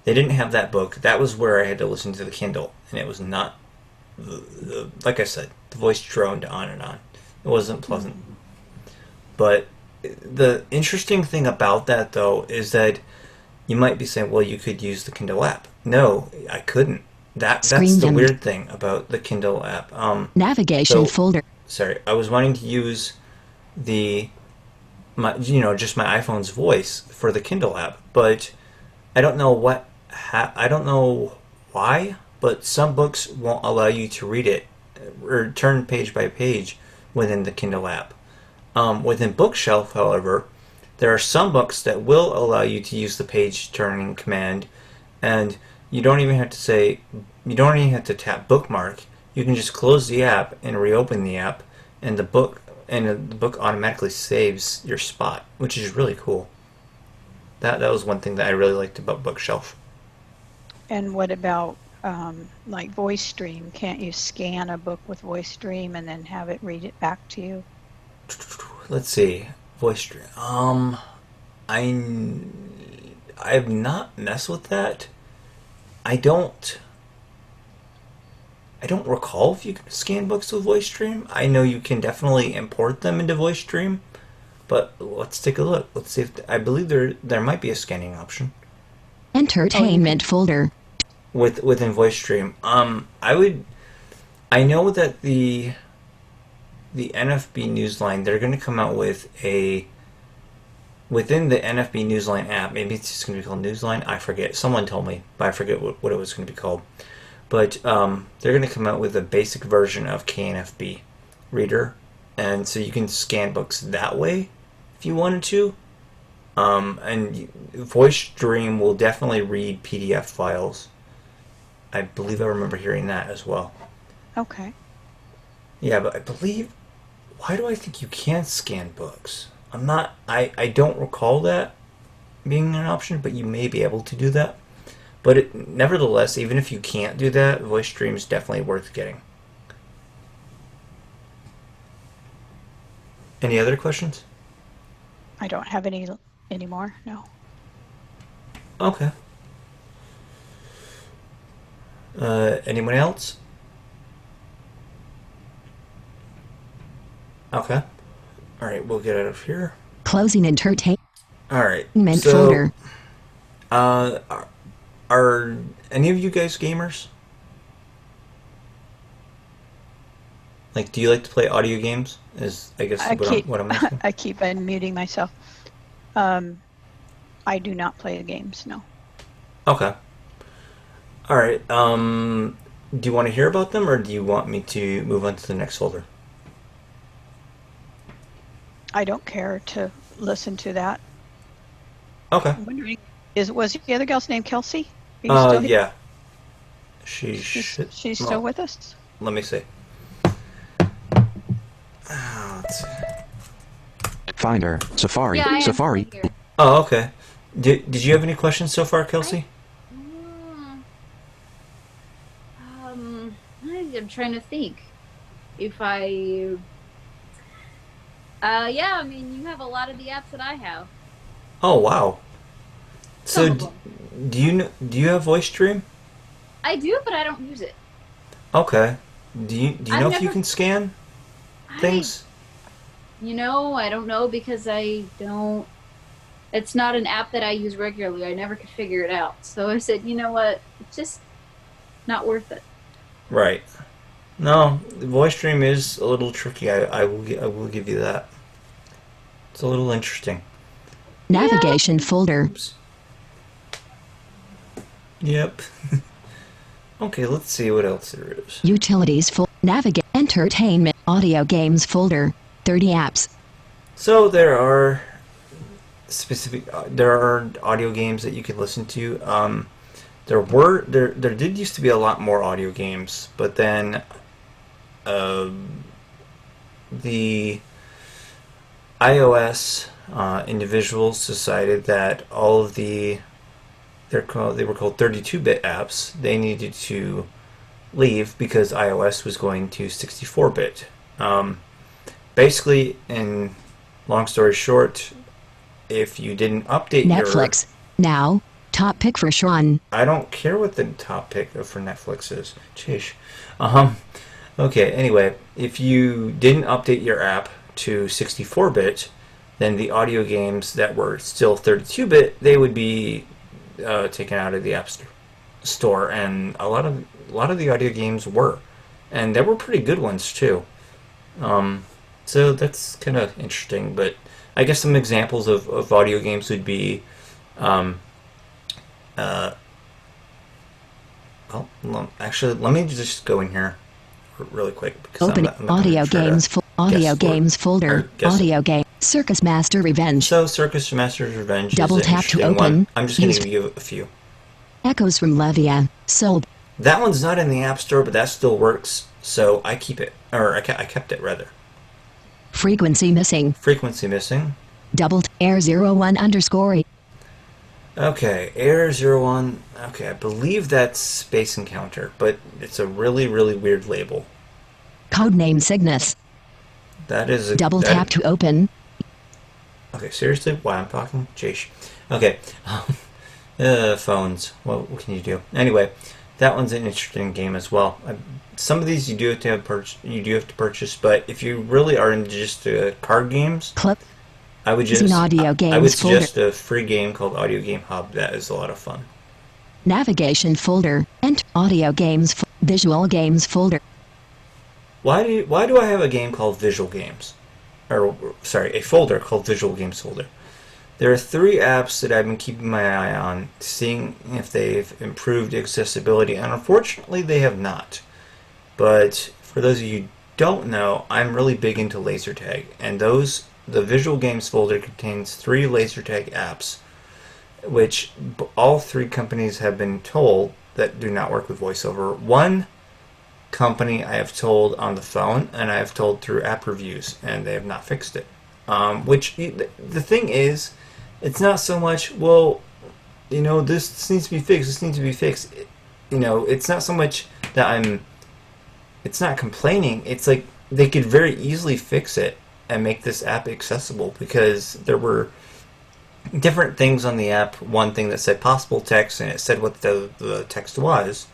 A: They didn't have that book. That was where I had to listen to the Kindle, and it was not. Like I said, the voice droned on and on. It wasn't pleasant. But the interesting thing about that, though, is that you might be saying, well, you could use the Kindle app. No, I couldn't. That's
D: Screen
A: the
D: dimmed.
A: weird thing about the Kindle app.
D: Navigation
A: so-
D: folder.
A: Sorry, I was wanting to use just my iPhone's voice for the Kindle app, but I don't know I don't know why, but some books won't allow you to read it or turn page by page within the Kindle app. Within Bookshelf, however, there are some books that will allow you to use the page turning command, and you don't even have to tap bookmark. You can just close the app and reopen the app, and the book automatically saves your spot, which is really cool. That was one thing that I really liked about Bookshelf.
E: And what about like VoiceStream? Can't you scan a book with VoiceStream and then have it read it back to you?
A: Let's see, VoiceStream. I have not messed with that. I don't recall if you can scan books with VoiceStream. I know you can definitely import them into VoiceStream, but let's take a look. Let's see I believe there might be a scanning option
D: Entertainment folder.
A: within VoiceStream. I know that the NFB Newsline, they're going to come out with within the NFB Newsline app, maybe it's just going to be called Newsline, I forget. Someone told me, but I forget what it was going to be called. But they're going to come out with a basic version of KNFB Reader, and so you can scan books that way if you wanted to. And VoiceStream will definitely read PDF files. I believe I remember hearing that as well.
E: Okay.
A: Yeah, but I believe... Why do I think you can scan books? I don't recall that being an option, but you may be able to do that. But nevertheless, even if you can't do that, VoiceStream is definitely worth getting. Any other questions?
E: I don't have any anymore. No.
A: Okay. Anyone else? Okay. All right, we'll get out of here.
D: Closing entertainment
A: All right. So,
D: folder.
A: are any of you guys gamers? Like, do you like to play audio games? Is I guess what I'm asking.
E: I keep unmuting myself. I do not play the games. No.
A: Okay. All right. Do you want to hear about them, or do you want me to move on to the next folder?
E: I don't care to listen to that.
A: Okay.
E: I'm wondering, was the other girl's name Kelsey? Are you still here?
A: Yeah.
E: She's still with us?
A: Let me see. Let's see.
B: Finder, Safari,
F: Yeah, I am
B: Safari.
F: still here.
A: Oh, okay. Did you have any questions so far, Kelsey?
F: I'm trying to think. Yeah, I mean, you have a lot of the apps that I have.
A: Oh, wow. So,
F: Some of them.
A: do you have VoiceStream?
F: I do, but I don't use it.
A: Okay. Do you
F: I've
A: know if you
F: never-
A: can scan things?
F: I don't know because I don't. It's not an app that I use regularly. I never could figure it out. So I said, you know what? It's just not worth it.
A: Right. No, VoiceStream is a little tricky. I will give you that. It's a little interesting.
D: Navigation folder.
A: Oops. Yep. Okay, let's see what else there is.
D: Utilities folder. Navigate. Entertainment. Audio games folder. 30 apps.
A: So there are specific. There are audio games that you can listen to. There did used to be a lot more audio games, but then the iOS individuals decided that all of they were called 32-bit apps. They needed to leave because iOS was going to 64-bit. Basically, in long story short, if you didn't update
D: Netflix. Now, top pick for Sean.
A: I don't care what the top pick for Netflix is. Sheesh. Okay, anyway, if you didn't update your app to 64-bit, then the audio games that were still 32-bit, they would be taken out of the App Store, and a lot of the audio games were, and there were pretty good ones too. So that's kind of interesting. But I guess some examples of audio games would be, actually, let me just go in here really quick because
D: Open
A: I'm not
D: audio
A: gonna try to
D: games. Audio
A: guess for it.
D: games
A: Or
D: folder.
A: guess it.
D: Audio game. Circus Master Revenge.
A: So Circus Master's Revenge
D: Double
A: is an
D: tap to
A: interesting
D: open.
A: one. I'm just going to
D: Use-
A: give you a few.
D: Echoes from Levia. Sold.
A: That one's not in the App Store, but that still works, so I keep it. Or I kept it, rather.
D: Frequency missing.
A: Frequency Missing.
D: Double air 01 underscore.
A: Okay, Air 01. Okay, I believe that's Space Encounter, but it's a really, really weird label.
D: Codename Cygnus.
A: That is a...
D: Double
A: that-
D: tap to open.
A: Okay, seriously? Why I'm talking? Jeesh. Okay. Phones. What can you do? Anyway, that one's an interesting game as well. Some of these you do have to purchase, but if you really are into just card games,
D: Clip.
A: I would just
D: Using audio
A: I would
D: games folder.
A: suggest a free game called Audio Game Hub. That is a lot of fun.
D: Navigation folder. Enter audio games. Visual games folder.
A: Why do I have a game called Visual Games? Or sorry, a folder called Visual Games folder. There are 3 apps that I've been keeping my eye on, seeing if they've improved accessibility, and unfortunately they have not. But for those of you who don't know, I'm really big into laser tag, and the Visual Games folder contains 3 laser tag apps, which all 3 companies have been told that do not work with VoiceOver. One company I have told on the phone, and I have told through app reviews, and they have not fixed it. The thing is, it's not so much, well, this needs to be fixed, this needs to be fixed. It's not so much that it's not complaining, it's like they could very easily fix it and make this app accessible, because there were different things on the app. One thing that said possible text, and it said what the text was.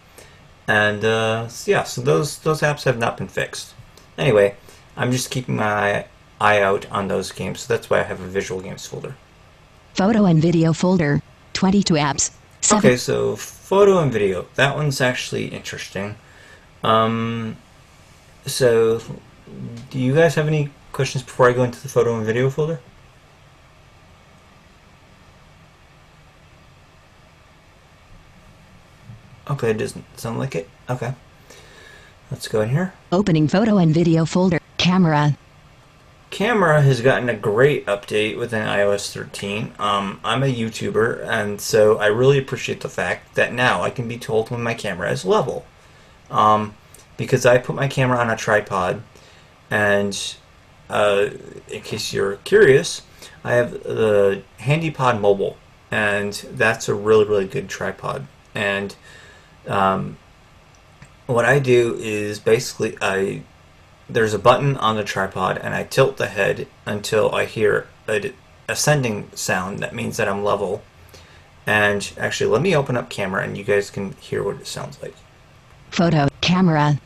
A: And so those apps have not been fixed. Anyway, I'm just keeping my eye out on those games, so that's why I have a Visual Games folder.
D: Photo and video folder. 22 apps. 7.
A: Okay, so photo and video. That one's actually interesting. So, do you guys have any questions before I go into the photo and video folder? Okay, it doesn't sound like it. Okay. Let's go in here.
D: Opening photo and video folder. Camera.
A: Camera has gotten a great update within iOS 13. I'm a YouTuber, and so I really appreciate the fact that now I can be told when my camera is level. Because I put my camera on a tripod, and in case you're curious, I have the HandyPod Mobile, and that's a really, really good tripod. And what I do is basically there's a button on the tripod, and I tilt the head until I hear an ascending sound. That means that I'm level. And actually, let me open up camera, and you guys can hear what it sounds like.
D: Photo. Camera.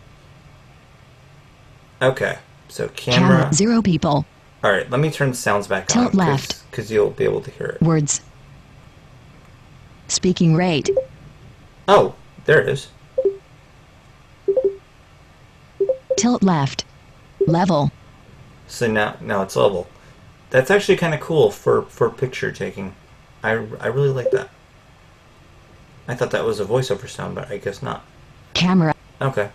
A: Okay, so camera.
D: 0 people.
A: All right, let me turn the sounds back
D: Tilt
A: on,
D: left.
A: because you'll be able to hear it.
D: Words. Speaking rate.
A: Oh, there it is.
D: Tilt left. Level.
A: So now it's level. That's actually kind of cool for picture taking. I really like that. I thought that was a voiceover sound, but I guess not.
D: Camera.
A: Okay.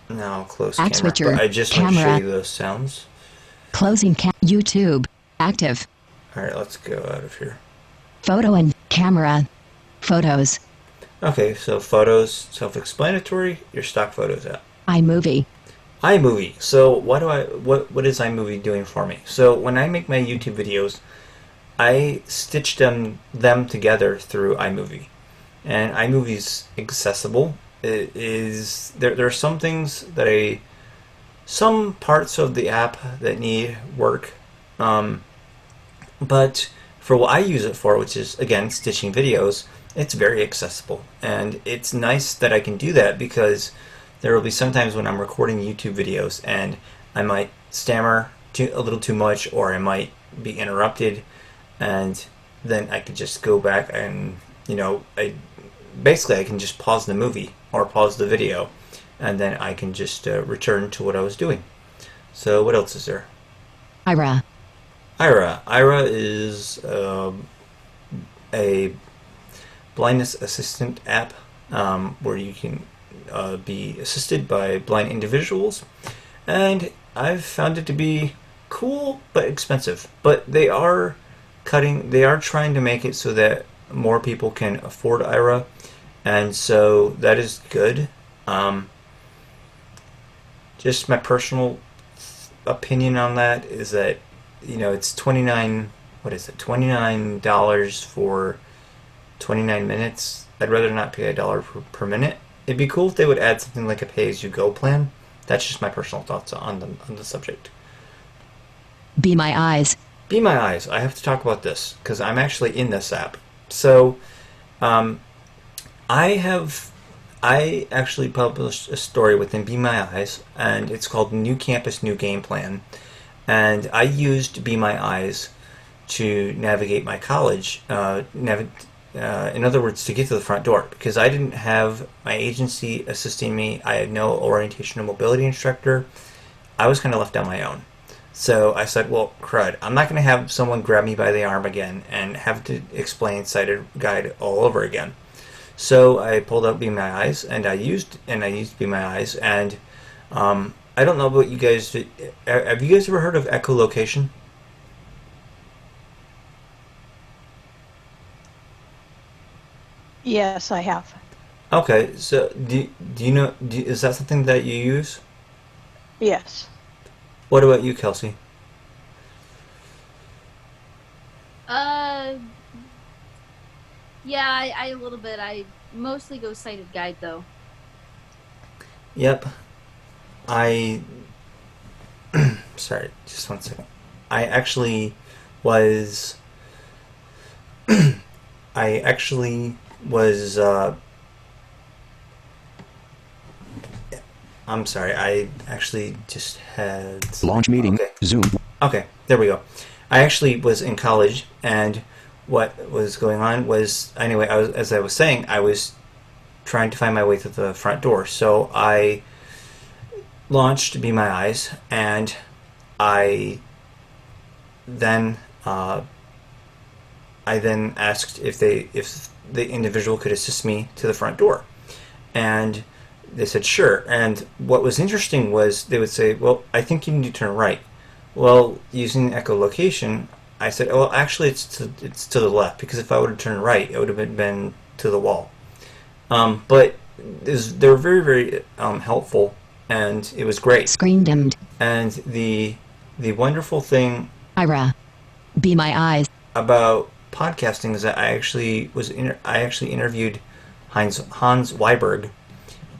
A: Now I'll close
D: App
A: camera.
D: switcher.
A: But I just want to show
D: Camera.
A: you those sounds.
D: Closing YouTube. Active.
A: All right, let's go out of here.
D: Photo and camera. Photos.
A: Okay, so photos, self-explanatory. Your stock photos app.
D: iMovie.
A: iMovie. So what is iMovie doing for me? So when I make my YouTube videos, I stitch them together through iMovie, and iMovie's accessible. It is there are some things that some parts of the app that need work, but for what I use it for, which is again stitching videos, it's very accessible, and it's nice that I can do that because there will be sometimes when I'm recording YouTube videos and I might stammer a little too much, or I might be interrupted, and then I could just go back and I can just pause the movie or pause the video, and then I can just return to what I was doing. So what else is there?
D: Ira.
A: Ira is a blindness assistant app where you can be assisted by blind individuals, and I've found it to be cool but expensive. But they are trying to make it so that more people can afford Ira, and so that is good. Just my personal opinion on that is that it's $29 for 29 minutes. I'd rather not pay $1 per minute. It'd be cool if they would add something like a pay-as-you-go plan. That's just my personal thoughts on the subject.
D: Be My Eyes.
A: Be My Eyes. I have to talk about this because I'm actually in this app. So, I actually published a story within Be My Eyes, and it's called New Campus, New Game Plan. And I used Be My Eyes to navigate my college, in other words, to get to the front door, because I didn't have my agency assisting me. I had no orientation and mobility instructor. I was kind of left on my own. So I said, well, crud, I'm not going to have someone grab me by the arm again and have to explain sighted guide all over again. So I pulled out Be My Eyes, and I used Be My Eyes, and I don't know about you guys. Have you guys ever heard of echolocation?
E: Yes, I have.
A: Okay, so do you know? Is that something that you use?
E: Yes.
A: What about you, Kelsey?
F: Yeah, I a little bit. I mostly go sighted guide though.
A: Yep. Sorry, just one second. I actually was. I actually was. I'm sorry. I actually just had
B: Launch meeting.
A: Okay.
B: Zoom.
A: Okay, there we go. I actually was in college, and what was going on was, anyway, as I was saying, I was trying to find my way to the front door. So I launched Be My Eyes, and I then asked if the individual could assist me to the front door, and they said sure. And what was interesting was they would say, well, I think you need to turn right. Well, using echolocation, I said, well, actually it's to the left, because if I would have turned right, it would have been to the wall. But they were very, very helpful, and it was great.
D: Screen dimmed.
A: And the wonderful thing
D: Ira. Be My Eyes.
A: about podcasting is that I actually interviewed Hans Weiberg,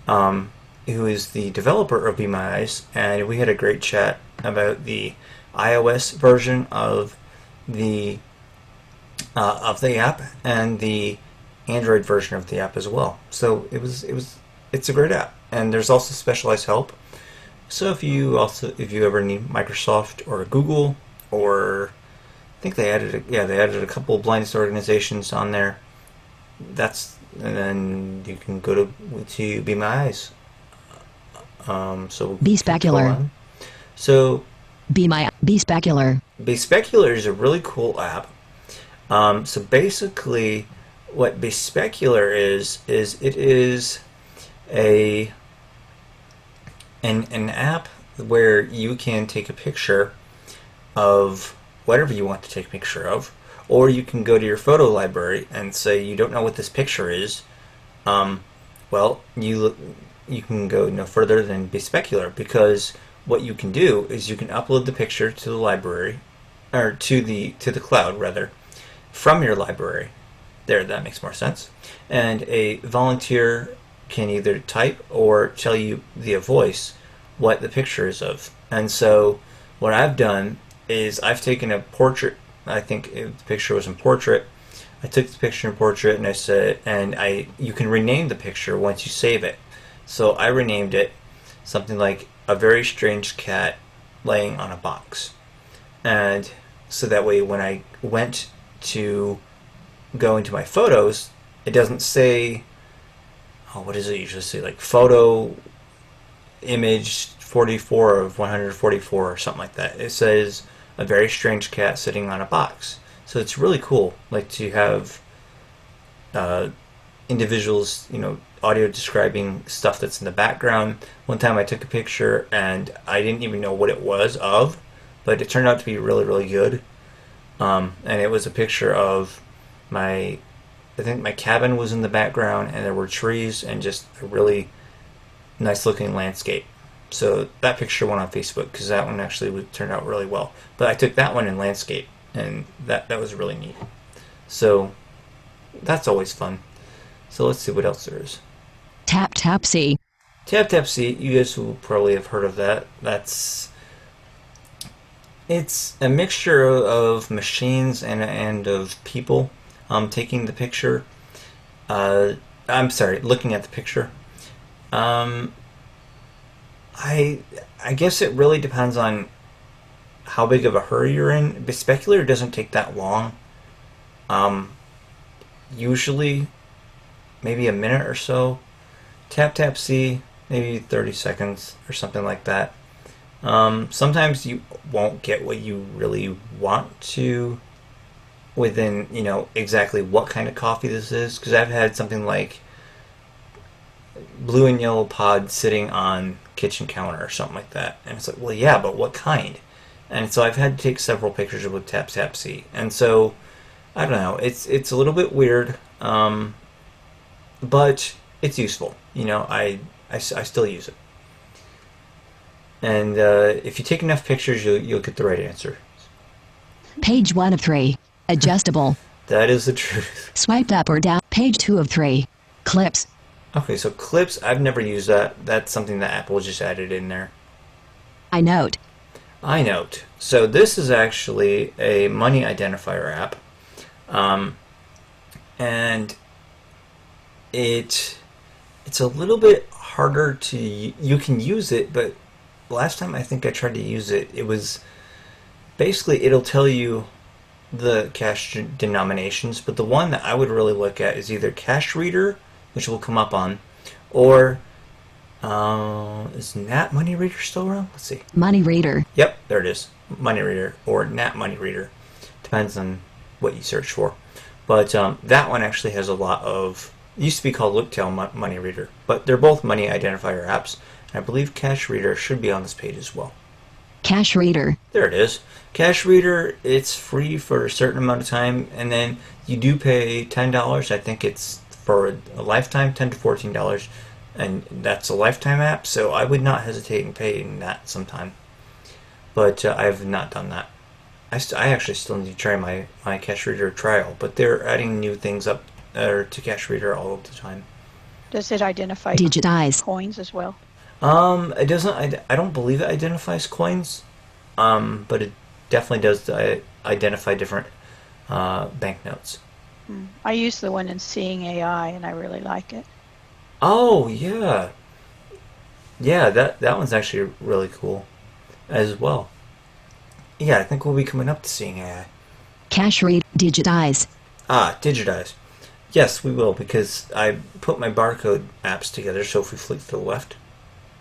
A: who is the developer of Be My Eyes, and we had a great chat about the iOS version of the app and the Android version of the app as well. So it's a great app, and there's also specialized help. So if you ever need Microsoft or Google, or I think they added a couple of blindness organizations on there. And then you can go to Be My Eyes. So
D: Be Specular.
A: So
D: Be Specular.
A: Be Specular is a really cool app. So basically, what Be Specular is it is an app where you can take a picture of whatever you want to take a picture of, or you can go to your photo library and say you don't know what this picture is. Well, you can go no further than be specular, because what you can do is you can upload the picture to the library, or to the cloud rather, from your library. There, that makes more sense. And a volunteer can either type or tell you via voice what the picture is of. And so what I've done is I've taken a portrait. I think the picture was in portrait. I took the picture in portrait, and I said, you can rename the picture once you save it. So I renamed it something like "A Very Strange Cat Laying on a Box." And so that way when I went to go into my photos, it doesn't say, what does it usually say? Like photo image 44 of 144 or something like that. It says "A Very Strange Cat Sitting on a Box." So it's really cool, like, to have individuals, audio describing stuff that's in the background. One time I took a picture and I didn't even know what it was of, but it turned out to be really, really good. And it was a picture of I think my cabin was in the background, and there were trees and just a really nice looking landscape. So that picture went on Facebook because that one actually turned out really well. But I took that one in landscape, and that was really neat. So that's always fun. So let's see what else there is.
D: TapTapSee.
A: TapTapSee, you guys will probably have heard of that. It's a mixture of machines and of people taking the picture. I'm sorry, looking at the picture. I guess it really depends on how big of a hurry you're in. But Speculator doesn't take that long. Usually, maybe a minute or so. TapTapSee, maybe 30 seconds or something like that. Sometimes you won't get what you really want to within, exactly what kind of coffee this is. Because I've had something like blue and yellow pod sitting on kitchen counter or something like that. And it's like, well, yeah, but what kind? And so I've had to take several pictures with TapTapSee. And so, I don't know, it's a little bit weird, but it's useful. I still use it. And if you take enough pictures, you'll get the right answer.
D: Page 1 of 3. Adjustable.
A: That is the truth.
D: Swipe up or down. Page 2 of 3. Clips.
A: Okay, so clips, I've never used that. That's something that Apple just added in there.
D: iNote.
A: iNote. So this is actually a money identifier app. And it's a little bit harder to... You can use it, but last time I think I tried to use it, it was... Basically, it'll tell you the cash denominations, but the one that I would really look at is either Cash Reader, which will come up on, or is Nat Money Reader still around? Let's see.
D: Money Reader.
A: Yep, there it is. Money Reader or Nat Money Reader. Depends on what you search for. But that one actually has a lot of... It used to be called Looktail Money Reader, but they're both money identifier apps. And I believe Cash Reader should be on this page as well.
D: Cash Reader.
A: There it is. Cash Reader, it's free for a certain amount of time, and then you do pay $10. I think it's for a lifetime, $10 to $14, and that's a lifetime app, so I would not hesitate in paying that sometime. But I have not done that. I actually still need to try my Cash Reader trial, but they're adding new things up to Cash Reader all of the time.
E: Does it identify
D: Digitize.
E: coins as well?
A: It doesn't. I don't believe it identifies coins, but it definitely does identify different banknotes.
E: I use the one in Seeing AI, and I really like it.
A: Oh yeah, that one's actually really cool as well. Yeah, I think we'll be coming up to Seeing AI.
D: Cash Read. Digitize.
A: Digitize. Yes, we will, because I put my barcode apps together. So if we flick to the left.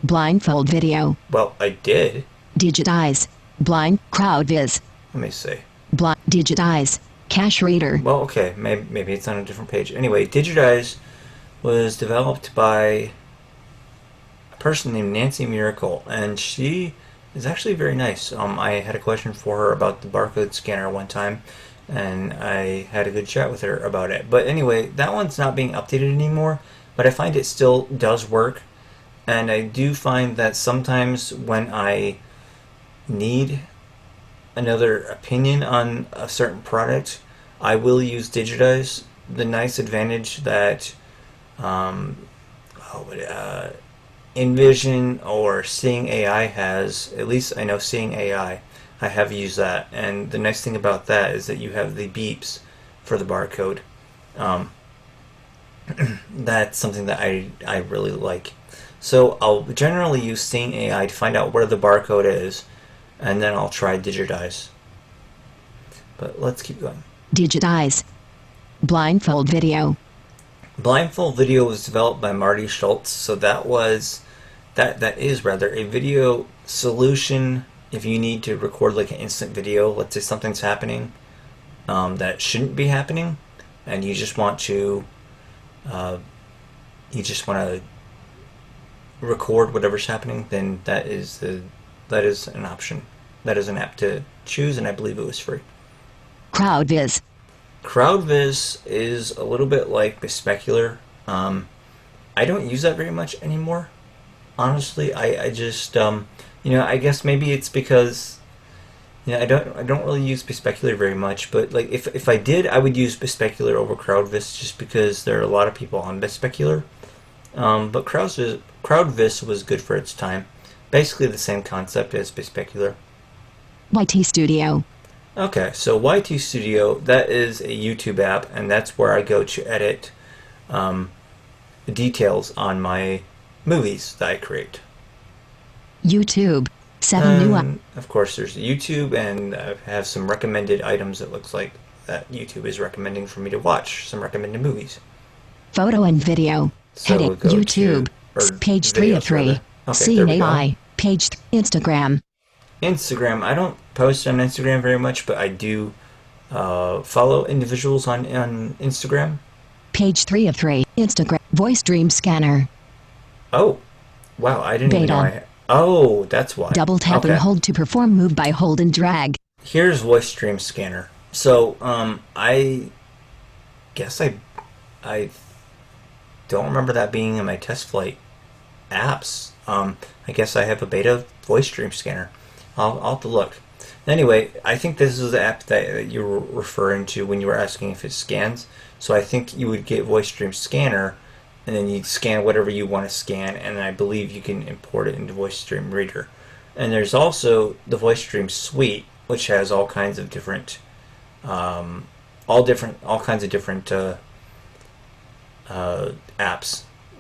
D: Blindfold video.
A: Well, I did.
D: Digitize. Blind. CrowdViz.
A: Let me see.
D: Digitize. Cash Reader.
A: Well, okay, maybe it's on a different page. Anyway, Digitize was developed by a person named Nancy Miracle, and she is actually very nice. I had a question for her about the barcode scanner one time, and I had a good chat with her about it. But anyway, that one's not being updated anymore, but I find it still does work. And I do find that sometimes when I need another opinion on a certain product, I will use Digitize. The nice advantage that InVision or Seeing AI has, at least I know Seeing AI, I have used that. And the nice thing about that is that you have the beeps for the barcode. That's something that I really like. So I'll generally use Seeing AI to find out where the barcode is, and then I'll try Digitize. But let's keep going.
D: Digitize. Blindfold video.
A: Blindfold video was developed by Marty Schultz, so that is rather a video solution if you need to record like an instant video. Let's say something's happening that shouldn't be happening, and you just want to record whatever's happening. Then that is an option. That is an app to choose, and I believe it was free.
D: CrowdViz.
A: CrowdViz is a little bit like Bespecular. I don't use that very much anymore. Honestly, I just I guess maybe it's because I don't really use Bespecular very much. But like if I did, I would use Bespecular over CrowdViz just because there are a lot of people on Bespecular. But CrowdViz was good for its time. Basically the same concept as Bespecular.
D: YT Studio.
A: Okay, so YT Studio, that is a YouTube app, and that's where I go to edit details on my movies that I create.
D: YouTube. 7 new.
A: Of course, there's YouTube, and I have some recommended items that looks like that YouTube is recommending for me to watch, some recommended movies.
D: Photo and video.
A: So
D: Heading
A: we'll go
D: YouTube. Page 3 of 3.
A: Okay,
D: Seeing
A: there we go.
D: AI. Page Instagram.
A: Instagram, I don't post on Instagram very much, but I do follow individuals on Instagram.
D: Page 3 of 3. Instagram. Voice Dream Scanner.
A: Oh, wow, I didn't even know
D: Beta.
A: Oh, that's why.
D: Double tap and hold to perform move by hold and drag.
A: Here's Voice Stream Scanner. So, I guess I don't remember that being in my test flight apps. I guess I have a beta Voice Stream Scanner. I'll have to look. Anyway, I think this is the app that you were referring to when you were asking if it scans. So I think you would get Voice Stream Scanner, and then you'd scan whatever you want to scan, and I believe you can import it into Voice Stream Reader. And there's also the Voice Stream Suite, which has all kinds of different, apps,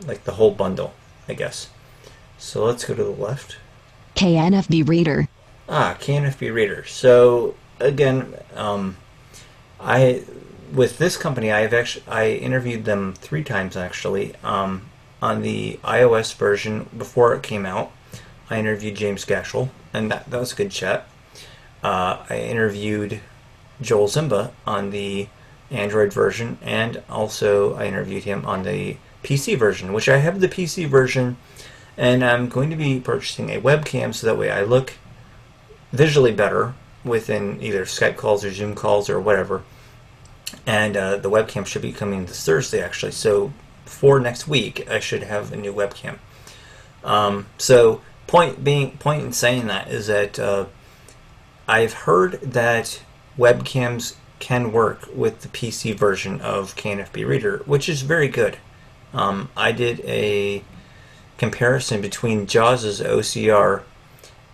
A: like the whole bundle, I guess. So let's go to the left.
D: KNFB Reader.
A: KNFB Reader. So again, with this company, I interviewed them 3 times actually. On the iOS version before it came out, I interviewed James Gashel, and that was a good chat. I interviewed Joel Zimba on the Android version, and also I interviewed him on the PC version, which I have the PC version, and I'm going to be purchasing a webcam so that way I look visually better within either Skype calls or Zoom calls or whatever. And the webcam should be coming this Thursday actually, so for next week I should have a new webcam. So point in saying that is that I've heard that webcams can work with the PC version of KNFB Reader, which is very good. I did a comparison between JAWS's OCR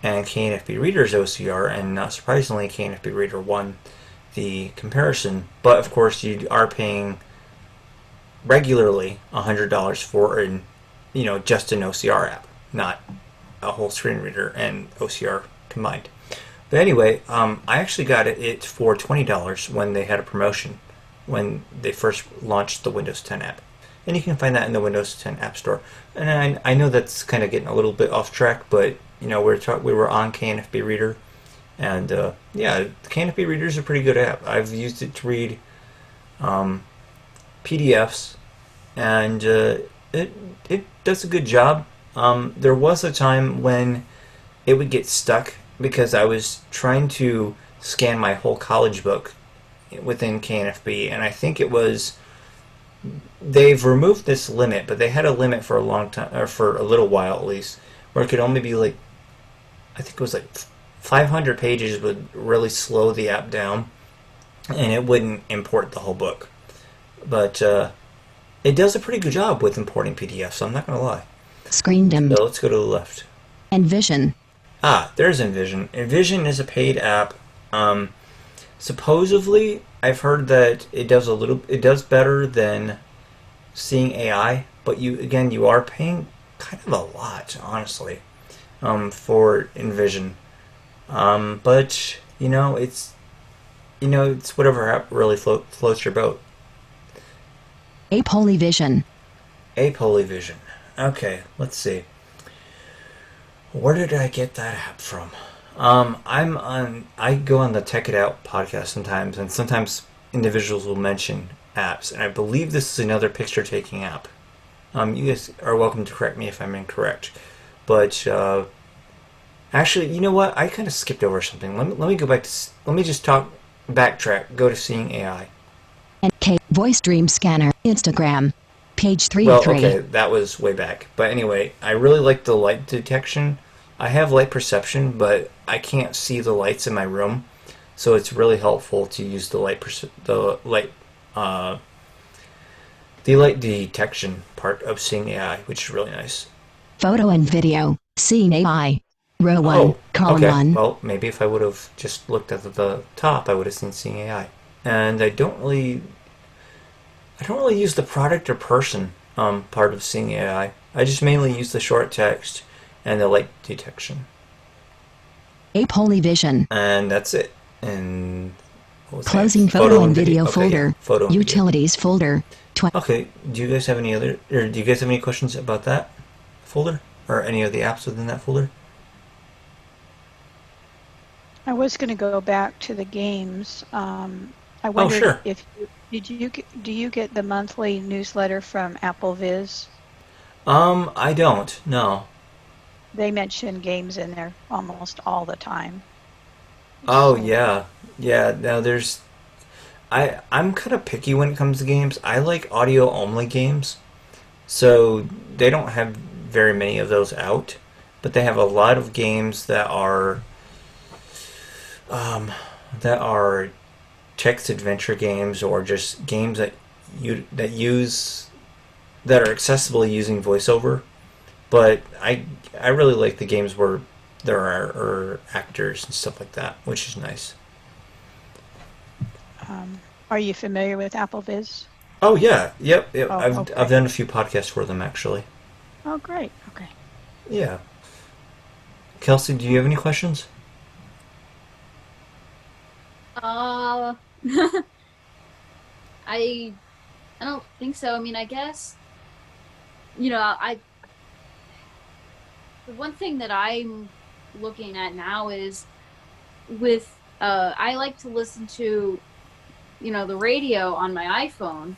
A: and KNFB Reader's OCR, and not surprisingly, KNFB Reader won the comparison. But of course, you are paying regularly $100 for just an OCR app, not a whole screen reader and OCR combined. But anyway, I actually got it for $20 when they had a promotion when they first launched the Windows 10 app. And you can find that in the Windows 10 App Store. And I know that's kind of getting a little bit off track, but we were on KNFB Reader, and the KNFB Reader is a pretty good app. I've used it to read PDFs, and it does a good job. There was a time when it would get stuck because I was trying to scan my whole college book within KNFB, and I think it was they've removed this limit, but they had a limit for a long time, or for a little while at least, where it could only be like, I think it was like 500 pages would really slow the app down, and it wouldn't import the whole book. But it does a pretty good job with importing PDFs, so I'm not going to lie.
D: Screen dimmed.
A: So let's go to the left.
D: Envision.
A: There's Envision. Envision is a paid app. Supposedly, I've heard that it does better than Seeing AI, but you are paying kind of a lot, honestly, for Envision. But it's whatever app really floats your boat.
D: Apolyvision.
A: Apolyvision. Okay, let's see. Where did I get that app from? I go on the Tech It Out podcast sometimes, and sometimes individuals will mention apps, and I believe this is another picture taking app. You guys are welcome to correct me if I'm incorrect, but actually, you know what? I kind of skipped over something. Let me go back to. Let me just backtrack. Go to Seeing AI.
D: And K Voice Dream Scanner. Instagram. Page 3
A: Well,
D: of 3.
A: okay, that was way back. But anyway, I really like the light detection. I have light perception, but I can't see the lights in my room, so it's really helpful to use the light detection part of Seeing AI, which is really nice.
D: Photo and video. Seeing AI. Row 1. Column
A: okay.
D: 1.
A: Well, maybe if I would have just looked at the top, I would have seen Seeing AI. And I don't really use the product or person part of Seeing AI. I just mainly use the short text and the light detection.
D: Apolyvision.
A: And that's it. And what was
D: Closing
A: that?
D: photo and video
A: Okay,
D: folder.
A: yeah, photo and
D: Utilities folder.
A: video. Okay. Do you guys have any questions about that folder or any of the apps within that folder?
E: I was going to go back to the games. I wondered
A: sure.
E: if do you get the monthly newsletter from Apple Viz?
A: I don't. No.
E: They mention games in there almost all the time.
A: Oh
E: So-
A: yeah. Now I'm kind of picky when it comes to games. I like audio only games, so they don't have very many of those out, but they have a lot of games that are text adventure games, or just games that are accessible using voiceover. But I really like the games where there are actors and stuff like that, which is nice.
E: Are you familiar with Apple Viz?
A: Oh yeah, yep.
E: Oh,
A: I've
E: okay.
A: done a few podcasts for them actually.
E: Oh, great. Okay.
A: Yeah. Kelsey, do you have any questions?
F: I don't think so. I mean, I guess the one thing that I'm looking at now is with I like to listen to the radio on my iPhone,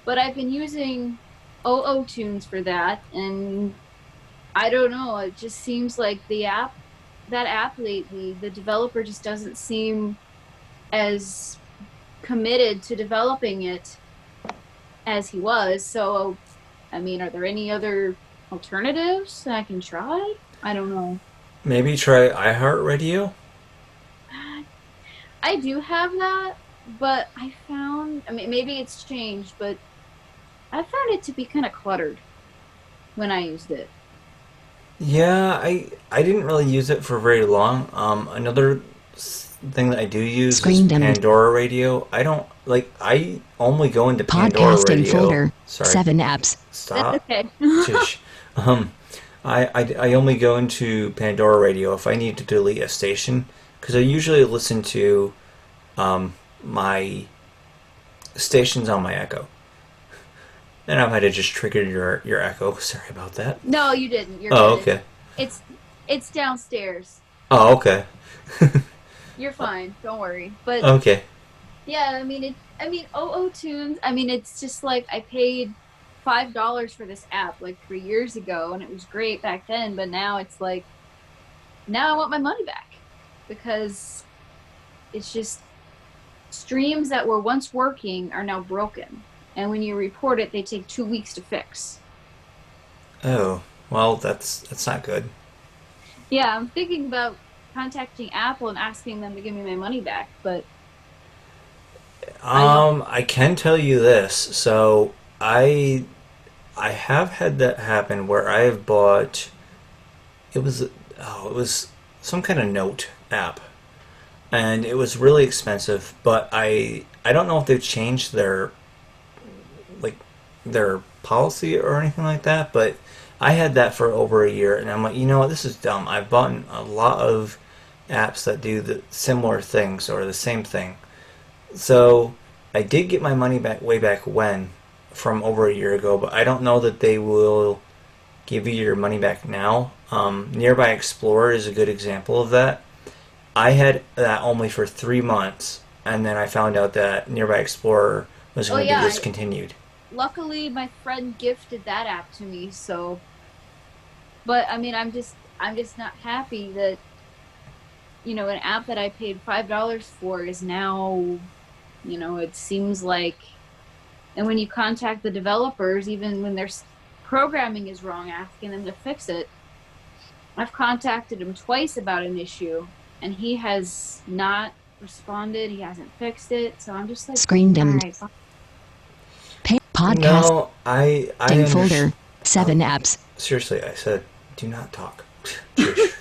F: but I've been using OO Tunes for that, and I don't know, it just seems like that app lately, the developer just doesn't seem as committed to developing it as he was. So, I mean, are there any other alternatives that I can try? I don't know.
A: Maybe try iHeartRadio.
F: I do have that, but I mean, maybe it's changed, but I found it to be kind of cluttered when I used it.
A: Yeah, I didn't really use it for very long. Another thing that I do use
D: Screen
A: is
D: dimmed.
A: Pandora Radio. I only go into Pandora
D: Podcasting
A: Radio.
D: folder.
A: Sorry.
D: 7 apps.
A: Stop.
F: Okay.
A: Shush. I only go into Pandora Radio if I need to delete a station, because I usually listen to my stations on my Echo. And I might have just triggered your Echo. Sorry about that.
F: No, you didn't. You're
A: Oh,
F: good.
A: okay.
F: It's downstairs.
A: Oh, okay.
F: You're fine. Don't worry. But
A: Okay.
F: yeah, I mean OO Tunes. I mean, it's just like I paid $5 for this app like 3 years ago, and it was great back then. But now it's like now I want my money back because it's just streams that were once working are now broken. And when you report it, they take 2 weeks to fix.
A: Oh, well, that's not good.
F: Yeah, I'm thinking about contacting Apple and asking them to give me my money back, but
A: I can tell you this. So I have had that happen where I have bought. It was some kind of note app, and it was really expensive. But I don't know if they've changed like their policy or anything like that. But I had that for over a year, and I'm like, you know what, this is dumb. I've bought a lot of apps that do the similar things or the same thing. So I did get my money back way back when, from over a year ago, but I don't know that they will give you your money back now. Nearby Explorer is a good example of that. I had that only for 3 months, and then I found out that Nearby Explorer was
F: oh
A: going to
F: yeah,
A: be discontinued.
F: luckily my friend gifted that app to me, so but I mean I'm just not happy that an app that I paid $5 for is now, it seems like, and when you contact the developers, even when their programming is wrong, asking them to fix it, I've contacted him twice about an issue, and he has not responded. He hasn't fixed it, so I'm just like,
D: Screen dimmed.
F: all right,
D: Podcast.
A: No, I
D: Folder. 7 apps.
A: Seriously, I said, do not talk. Shush.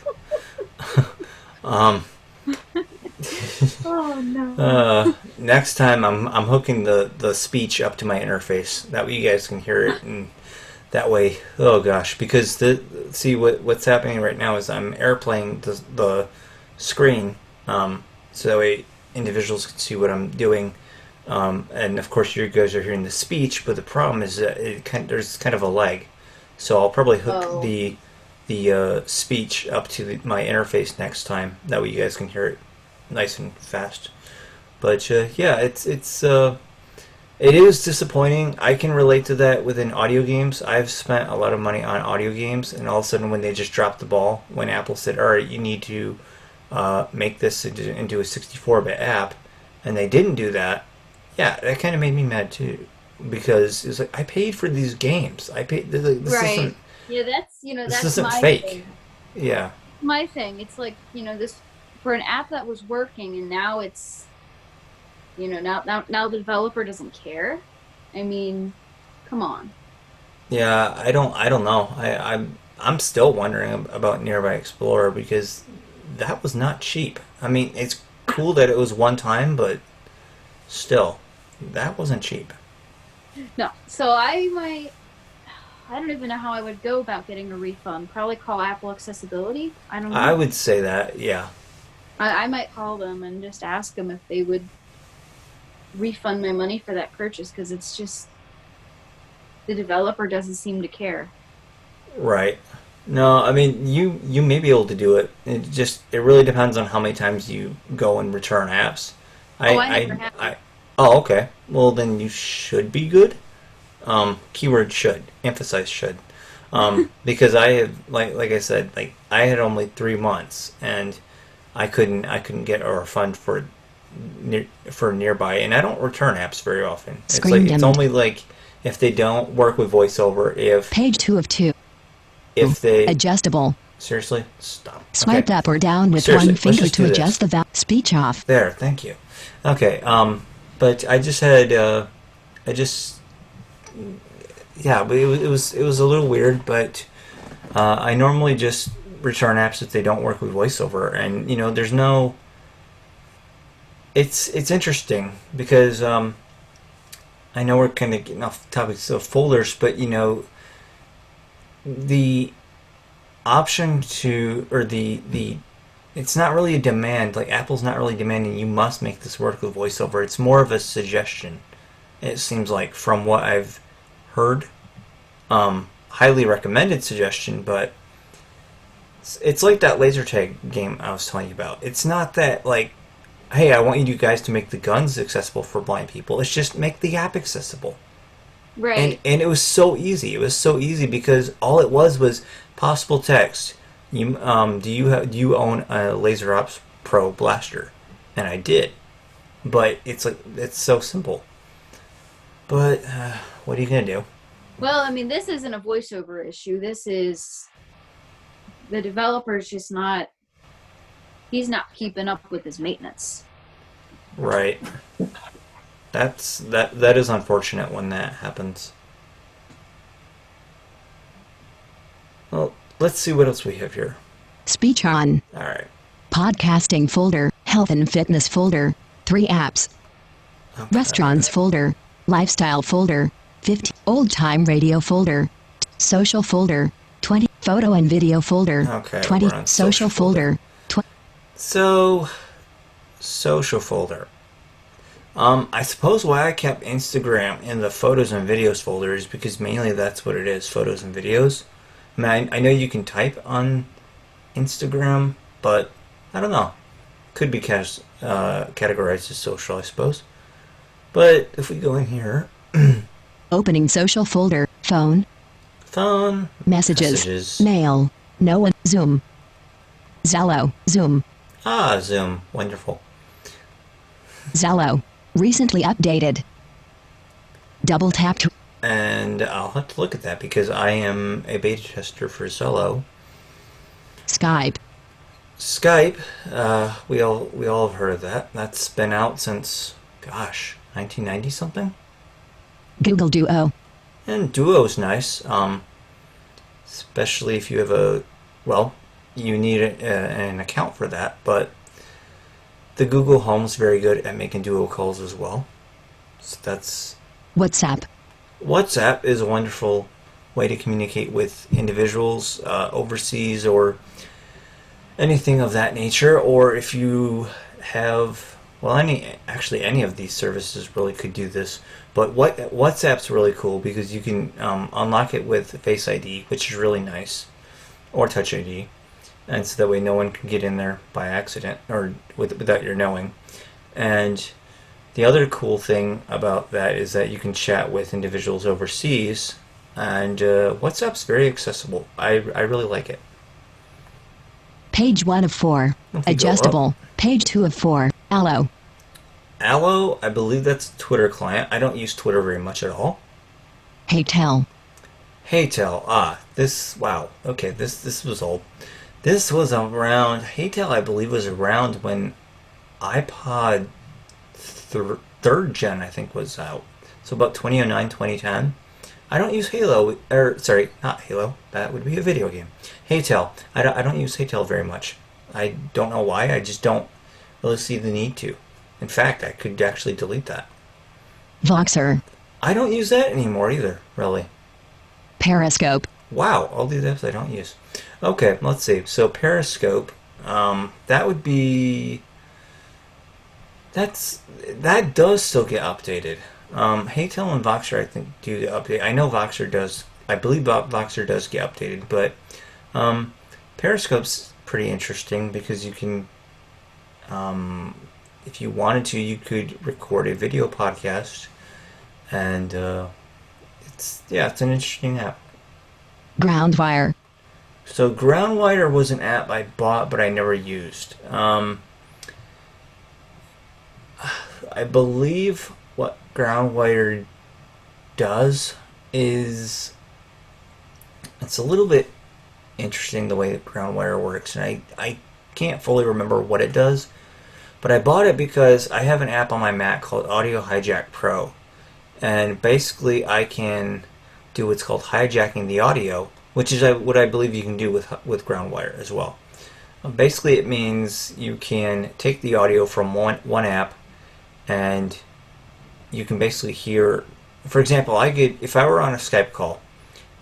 A: um,
F: oh no.
A: Next time I'm hooking the speech up to my interface. That way you guys can hear it, and that way, oh gosh, because what's happening right now is I'm airplaying the screen, so that way individuals can see what I'm doing. And of course, you guys are hearing the speech, but the problem is that there's kind of a lag. So I'll probably hook the speech up to my interface next time. That way you guys can hear it nice and fast. But yeah, it is disappointing. I can relate to that within audio games. I've spent a lot of money on audio games, and all of a sudden when they just dropped the ball, when Apple said, all right, you need to make this into a 64-bit app, and they didn't do that, yeah, that kind of made me mad too. Because it's like, I paid for these games. I paid. This
F: Right.
A: isn't.
F: Yeah, that's
A: This
F: that's
A: isn't
F: my
A: fake.
F: thing.
A: Yeah.
F: My thing. It's like, this for an app that was working, and now it's now the developer doesn't care. I mean, come on.
A: Yeah. I don't know. I'm still wondering about Nearby Explorer because that was not cheap. I mean, it's cool that it was one time, but still, that wasn't cheap.
F: No. So I don't even know how I would go about getting a refund. Probably call Apple Accessibility. I don't know.
A: I would say that. Yeah.
F: I might call them and just ask them if they would refund my money for that purchase, because it's just the developer doesn't seem to care.
A: Right. No, I mean you may be able to do it. It really depends on how many times you go and return apps.
F: I never have.
A: Oh, okay. Well, then you should be good. Keyword should. Emphasize should. Because I have, like I said, like I had only 3 months, and I couldn't get a refund for Nearby, and I don't return apps very often.
D: Screen
A: It's
D: dimmed.
A: only like if they don't work with VoiceOver,
D: Page 2 of 2.
A: if they
D: Adjustable.
A: seriously stop.
D: Swipe
A: Okay.
D: up or down with
A: Seriously,
D: one
A: let's
D: finger
A: just
D: to
A: do
D: adjust
A: this.
D: the speech off.
A: There, thank you. Okay, but I just had, yeah, but it was a little weird, but I normally just return apps if they don't work with VoiceOver, and there's no. It's interesting because I know we're kind of getting off topics of folders, but the option to or the it's not really a demand. Like Apple's not really demanding you must make this work with VoiceOver. It's more of a suggestion. It seems like from what I've heard, highly recommended suggestion. But it's like that laser tag game I was telling you about. It's not that like, hey, I want you guys to make the guns accessible for blind people. It's just make the app accessible.
F: Right.
A: And it was so easy. It was so easy because all it was possible text, do you own a LaserOps Pro blaster? And I did, but it's so simple. But what are you gonna do?
F: Well, I mean, this isn't a voiceover issue. This is the developer's just not. He's not keeping up with his maintenance.
A: Right. That is unfortunate when that happens. Well, let's see what else we have here.
D: Speech on.
A: All right.
D: Podcasting folder. Health and fitness folder. 3 apps.
A: Okay.
D: Restaurants folder. Lifestyle folder. 50. Old time radio folder. Social folder. 20. Photo and video folder.
A: Okay,
D: 20.
A: we're on
D: Social
A: social
D: folder.
A: So, social folder. I suppose why I kept Instagram in the photos and videos folder is because mainly that's what it is, photos and videos. I mean, I know you can type on Instagram, but I don't know. Could be categorized as social, I suppose. But if we go in here,
D: Opening social folder. Phone.
A: phone,
D: Messages. Mail. No one. Zoom. Zello. Zoom.
A: Zoom, wonderful.
D: Zello. Recently updated. Double tap to
A: And I'll have to look at that because I am a beta tester for Zello.
D: Skype.
A: Skype, we all have heard of that. That's been out since, gosh, 1990 something.
D: Google Duo.
A: And Duo's nice, especially if you have you need an account for that. But the Google Home's very good at making Duo calls as well. So that's
D: WhatsApp.
A: WhatsApp is a wonderful way to communicate with individuals overseas or anything of that nature. Or if you have, any of these services really could do this. But WhatsApp's really cool because you can unlock it with Face ID, which is really nice, or Touch ID, and so that way no one can get in there by accident or without your knowing. And the other cool thing about that is that you can chat with individuals overseas, and WhatsApp's very accessible. I really like it.
D: Page 1 of 4.
A: If we go
D: Adjustable. Page 2 of 4. Allo.
A: Allo, I believe that's a Twitter client. I don't use Twitter very much at all.
D: Heytel.
A: Heytel. This was old. This was around, Heytel I believe was around when iPod third gen I think was out. So about 2009, 2010. I don't use Halo, not Halo, that would be a video game. Heytel. I don't use Heytel very much. I don't know why, I just don't really see the need to. In fact, I could actually delete that.
D: Voxer.
A: I don't use that anymore either, really.
D: Periscope.
A: Wow, all these apps I don't use. Okay, let's see. So Periscope, that would be... That does still get updated. Heytel and Voxer, I think, do the update. I know Voxer does. I believe Voxer does get updated, but Periscope's pretty interesting because you can, if you wanted to, you could record a video podcast, and it's an interesting app.
D: Groundwire.
A: So Groundwire was an app I bought, but I never used. I believe what Groundwire does is it's a little bit interesting the way that Groundwire works, and I can't fully remember what it does, but I bought it because I have an app on my Mac called Audio Hijack Pro, and basically I can do what's called hijacking the audio, which is what I believe you can do with Groundwire as well. Basically it means you can take the audio from one app, and you can basically hear, for example, if I were on a Skype call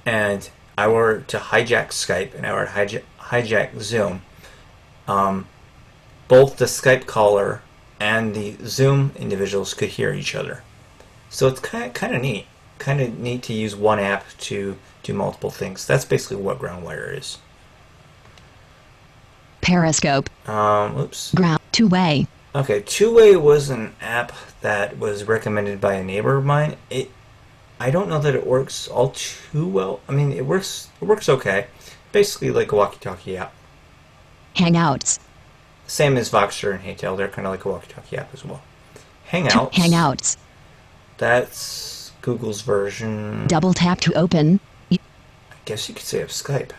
A: and I were to hijack Skype and I were to hijack Zoom, both the Skype caller and the Zoom individuals could hear each other. So it's kind of neat. Kind of neat to use one app to do multiple things. That's basically what Groundwire is.
D: Periscope.
A: Oops.
D: Two-way.
A: Okay, Two-Way was an app that was recommended by a neighbor of mine. I don't know that it works all too well. I mean, it works okay. Basically like a walkie-talkie app.
D: Hangouts.
A: Same as Voxer and Heytail. They're kind of like a walkie-talkie app as well. Hangouts.
D: Hangouts.
A: That's Google's version.
D: Double tap to open.
A: I guess you could say of Skype.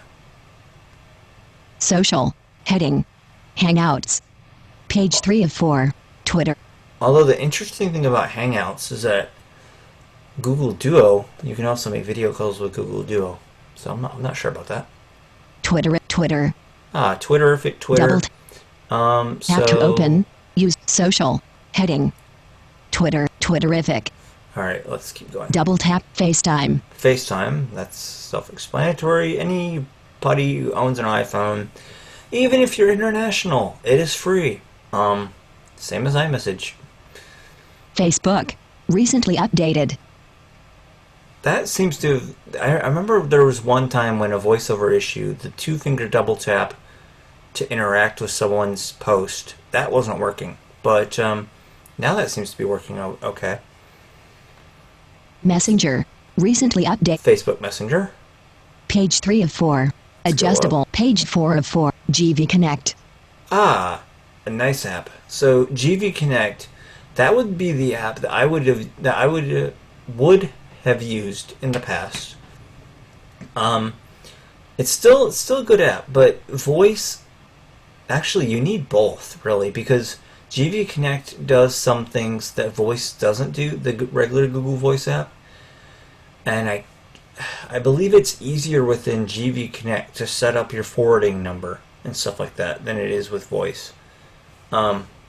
D: Social. Heading. Hangouts. Page 3 of 4. Twitter.
A: Although the interesting thing about Hangouts is that Google Duo, you can also make video calls with Google Duo. So I'm not sure about that.
D: Twitter. Twitter.
A: Twitterific Twitter.
D: Double tap to open. Use social. Heading. Twitter. Twitterific.
A: All right, let's keep going.
D: Double tap. FaceTime.
A: FaceTime, that's self-explanatory. Anybody who owns an iPhone, even if you're international, it is free. Same as iMessage.
D: Facebook. Recently updated.
A: That seems to I remember there was one time when a voiceover issue, the two-finger double tap to interact with someone's post, that wasn't working. But now that seems to be working okay.
D: Messenger. Recently updated.
A: Facebook Messenger.
D: Page 3 of 4. Adjustable. Page 4 of 4. GV Connect.
A: A nice app. So GV Connect, that would be the app that I would have used in the past. It's still a good app, but voice, actually you need both really, because GV Connect does some things that voice doesn't do, the regular Google Voice app, and I believe it's easier within GV Connect to set up your forwarding number and stuff like that than it is with voice.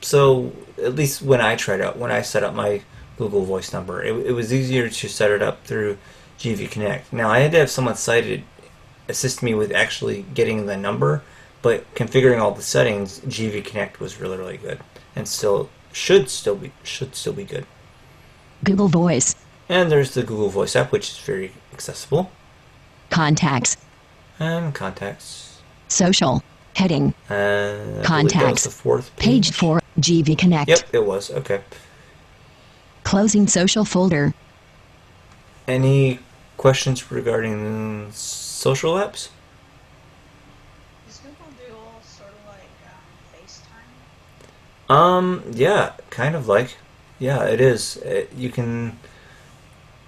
A: So at least when I set up my Google Voice number, it was easier to set it up through GV Connect. Now I had to have someone sighted assist me with actually getting the number, but configuring all the settings, GV Connect was really good, and should still be good.
D: Google Voice.
A: And there's the Google Voice app, which is very accessible.
D: Contacts.
A: And contacts.
D: Social. Heading.
A: I
D: Contacts.
A: believe that was the fourth
D: Page 4. GV Connect.
A: Yep, it was. Okay.
D: Closing social folder.
A: Any questions regarding social apps?
E: Is Google Duo sort of like FaceTime?
A: Yeah, kind of like. Yeah, it is. You can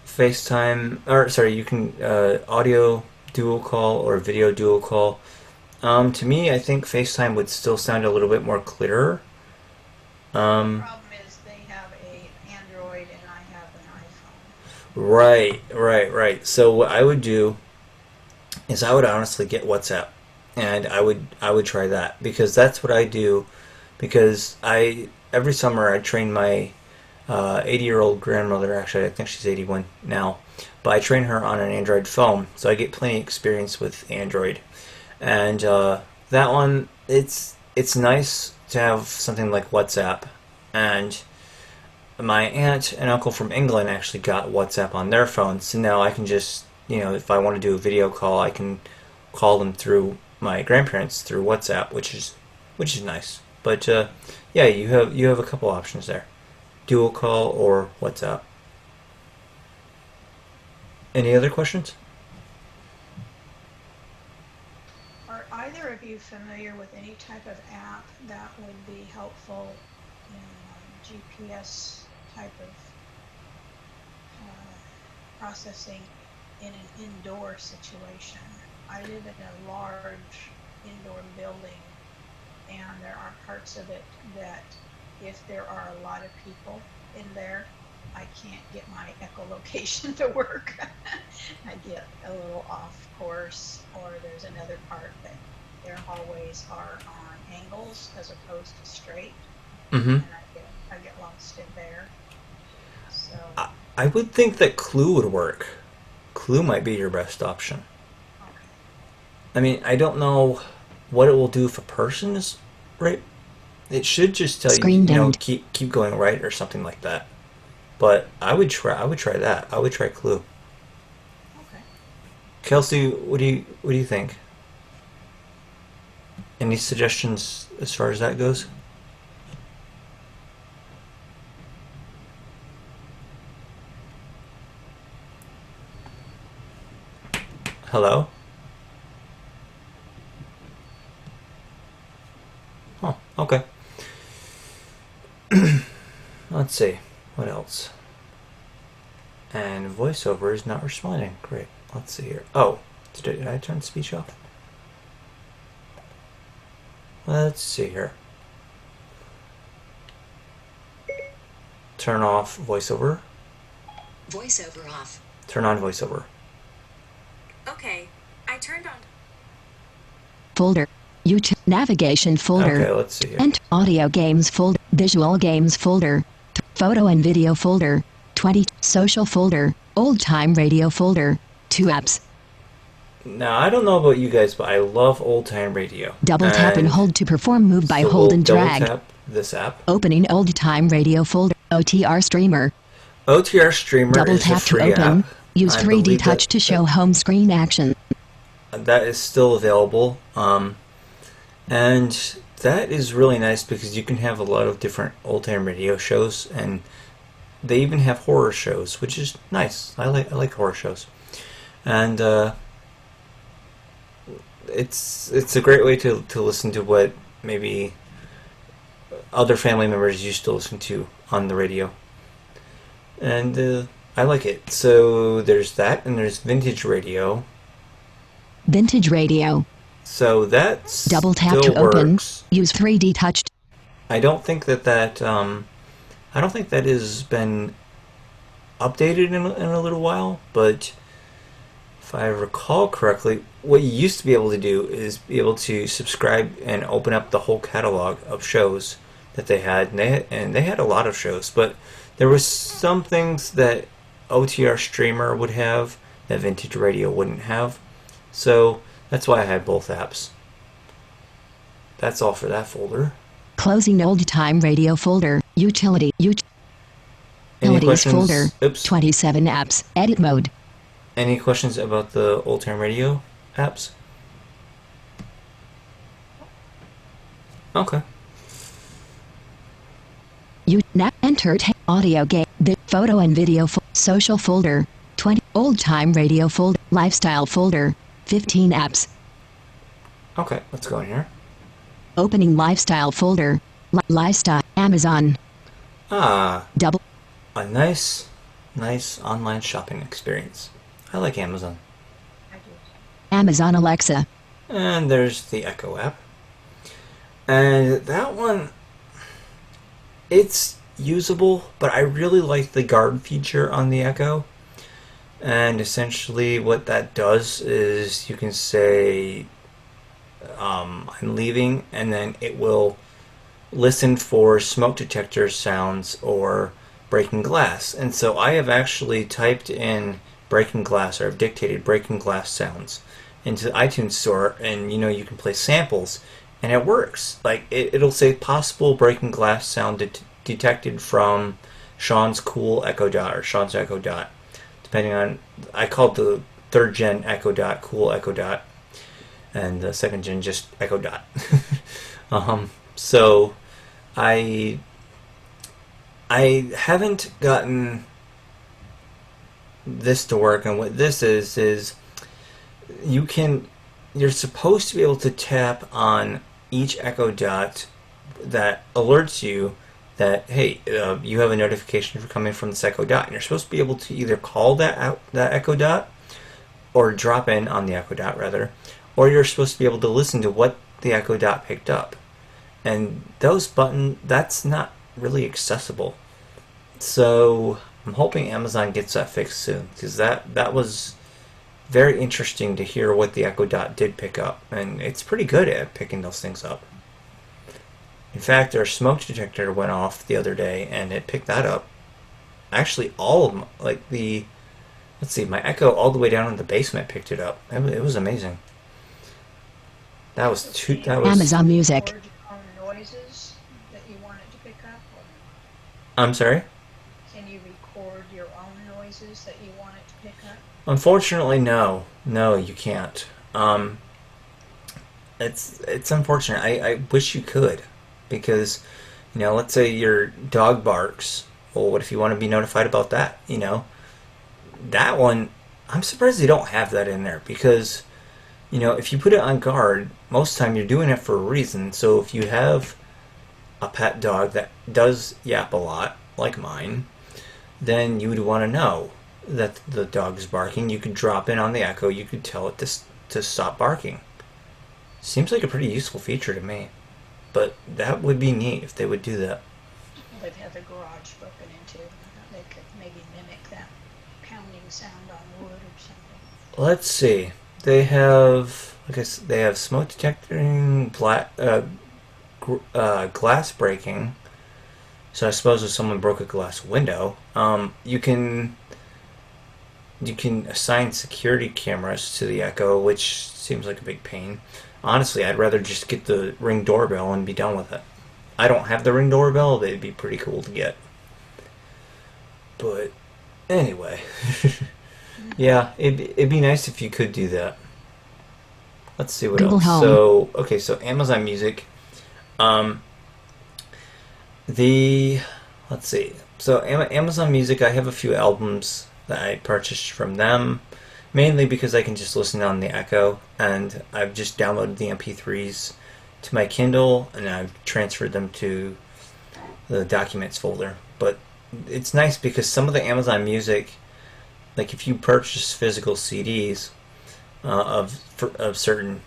A: FaceTime, you can audio dual call or video dual call. To me, I think FaceTime would still sound a little bit more clearer.
E: The problem is they have an Android and I have an iPhone.
A: Right. So what I would do is I would honestly get WhatsApp, and I would try that, because that's what I do. Because every summer I train my 80-year-old grandmother. Actually, I think she's 81 now, but I train her on an Android phone, so I get plenty of experience with Android. And that one, it's nice to have something like WhatsApp. And my aunt and uncle from England actually got WhatsApp on their phones, so now I can just, if I want to do a video call, I can call them through my grandparents through WhatsApp, which is nice. But yeah, you have a couple options there: dual call or WhatsApp. Any other questions?
E: Are either of you familiar with any type of app that would be helpful in GPS type of processing in an indoor situation? I live in a large indoor building, and there are parts of it that if there are a lot of people in there, I can't get my echolocation to work. I get a little off course, or there's another part that their hallways are on angles as opposed to straight, and I get lost in there. So
A: I would think that Clue would work. Clue might be your best option.
E: okay.
A: I mean, I don't know what it will do if a person is right. It should just tell
D: Screen
A: you,
D: dimmed.
A: keep going right or something like that. But I would try that. I would try Clue.
E: Okay.
A: Kelsey, what do you think? Any suggestions as far as that goes? Hello? Okay. Let's see. What else? And voiceover is not responding. Great. Let's see here. Oh, did I turn speech off? Let's see here. Turn off voiceover.
C: Voiceover off.
A: Turn on voiceover.
C: Okay, I turned on.
D: Folder. YouTube navigation folder.
A: Okay, let's see here.
D: Enter audio games folder. Visual games folder. Photo and video folder. 20 social folder. Old time radio folder. 2 apps.
A: Now, I don't know about you guys, but I love old time radio.
D: Double tap and hold to perform move by
A: so
D: hold
A: we'll
D: and drag.
A: Double tap this app.
D: Opening old time radio folder. OTR streamer.
A: OTR Streamer
D: Double
A: is a
D: tap to
A: free
D: open.
A: app.
D: Use
A: I
D: 3D
A: believe
D: touch to show home screen action.
A: that is still available. And that is really nice because you can have a lot of different old time radio shows, and they even have horror shows, which is nice. I like horror shows, and it's a great way to listen to what maybe other family members used to listen to on the radio, and I like it. So there's that, and there's vintage radio.
D: Vintage radio.
A: So that
D: Double tap
A: still
D: to open.
A: works.
D: Use 3D touch.
A: I don't think that I don't think that has been updated in a little while, but if I recall correctly, what you used to be able to do is be able to subscribe and open up the whole catalog of shows that they had, and they had a lot of shows, but there was some things that OTR Streamer would have that Vintage Radio wouldn't have, so that's why I had both apps. That's all for that folder.
D: Closing old time radio folder.
A: Any
D: Utilities
A: questions?
D: folder.
A: Oops.
D: 27 apps. Edit mode.
A: Any questions about the old time radio apps? Okay.
D: Enter audio game. The photo and video social folder. 20 old time radio folder. Lifestyle folder. 15 apps.
A: Okay, let's go in here.
D: Opening lifestyle folder. Lifestyle. Amazon.
A: Ah,
D: Double.
A: a nice online shopping experience. I like Amazon.
D: Amazon Alexa.
A: And there's the Echo app. And that one, it's usable, but I really like the guard feature on the Echo. And essentially what that does is you can say, I'm leaving, and then it will listen for smoke detector sounds or breaking glass. And so I have actually typed in breaking glass, or I've dictated breaking glass sounds into the iTunes store, and you can play samples, and it works. Like it'll say possible breaking glass sound detected from Sean's Cool Echo Dot or Sean's Echo Dot, depending on. I called the 3rd gen Echo Dot Cool Echo Dot, and the 2nd gen just Echo Dot. So I haven't gotten this to work, and what this is you're supposed to be able to tap on each Echo Dot that alerts you that, hey, you have a notification coming from this Echo Dot, and you're supposed to be able to either call that Echo Dot or drop in on the Echo Dot rather, or you're supposed to be able to listen to what the Echo Dot picked up. And those buttons, that's not really accessible. So I'm hoping Amazon gets that fixed soon, because that was very interesting to hear what the Echo Dot did pick up, and it's pretty good at picking those things up. In fact, our smoke detector went off the other day, and it picked that up. Actually, all of them, like my Echo all the way down in the basement picked it up. It was amazing. That was
D: Amazon Music.
E: Record your own noises that you want it to pick up?
A: I'm sorry?
E: Can you record your own noises that you want it to pick up?
A: Unfortunately, no. No, you can't. It's unfortunate. I wish you could, because, let's say your dog barks. Well, what if you want to be notified about that? That one, I'm surprised they don't have that in there, because, if you put it on guard, most of the time you're doing it for a reason. So if you have a pet dog that does yap a lot, like mine, then you would want to know that the dog is barking. You could drop in on the Echo. You could tell it to stop barking. Seems like a pretty useful feature to me. But that would be neat if they would do that.
E: They've had the garage broken into. They could maybe mimic that pounding sound on wood or something.
A: Let's see. They have, I guess, they have smoke detecting, glass breaking. So I suppose if someone broke a glass window, you can assign security cameras to the Echo, which seems like a big pain. Honestly, I'd rather just get the Ring doorbell and be done with it. I don't have the Ring doorbell, but it'd be pretty cool to get. But anyway, yeah, it'd be nice if you could do that. Let's see what
D: Google
A: else.
D: Home.
A: So okay, so Amazon Music. Let's see. So Amazon Music, I have a few albums that I purchased from them, mainly because I can just listen on the Echo, and I've just downloaded the MP3s to my Kindle, and I've transferred them to the Documents folder. But it's nice because some of the Amazon Music, like if you purchase physical CDs of certain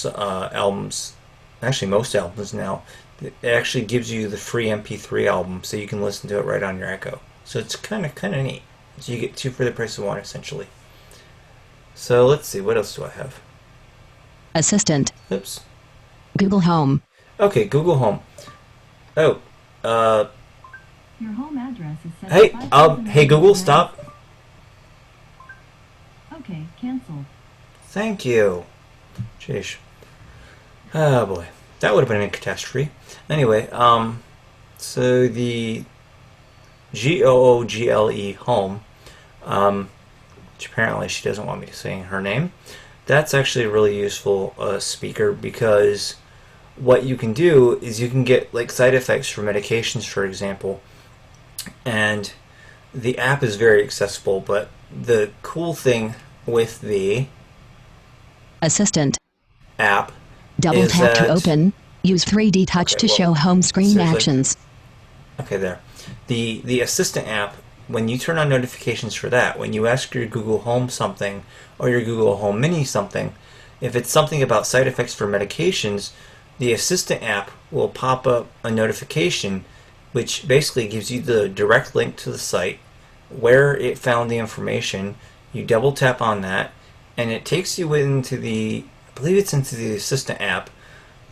A: albums, actually most albums now, it actually gives you the free MP3 album, so you can listen to it right on your Echo. So it's kind of neat. So you get two for the price of one, essentially. So let's see, what else do I have?
D: Assistant.
A: Oops.
D: Google Home.
A: Okay, Google Home. Oh,
G: Your home address is set
A: hey,
G: at 5,000
A: hey Google, stop.
G: Okay, cancel.
A: Thank you. Jeez. Oh boy, that would have been a catastrophe. Anyway, so the Google Home, which apparently she doesn't want me to say her name. That's actually a really useful speaker, because what you can do is you can get like side effects for medications, for example, and the app is very accessible. But the cool thing with the
D: Assistant.
A: app
D: Double
A: is
D: tap to
A: that-
D: open. Use 3D touch
A: Okay,
D: to
A: well,
D: show home screen
A: seriously?
D: actions.
A: Okay, there. The Assistant app, when you turn on notifications for that, when you ask your Google Home something or your Google Home Mini something, if it's something about side effects for medications, the Assistant app will pop up a notification which basically gives you the direct link to the site where it found the information. You double tap on that and it takes you into I believe it's into the Assistant app.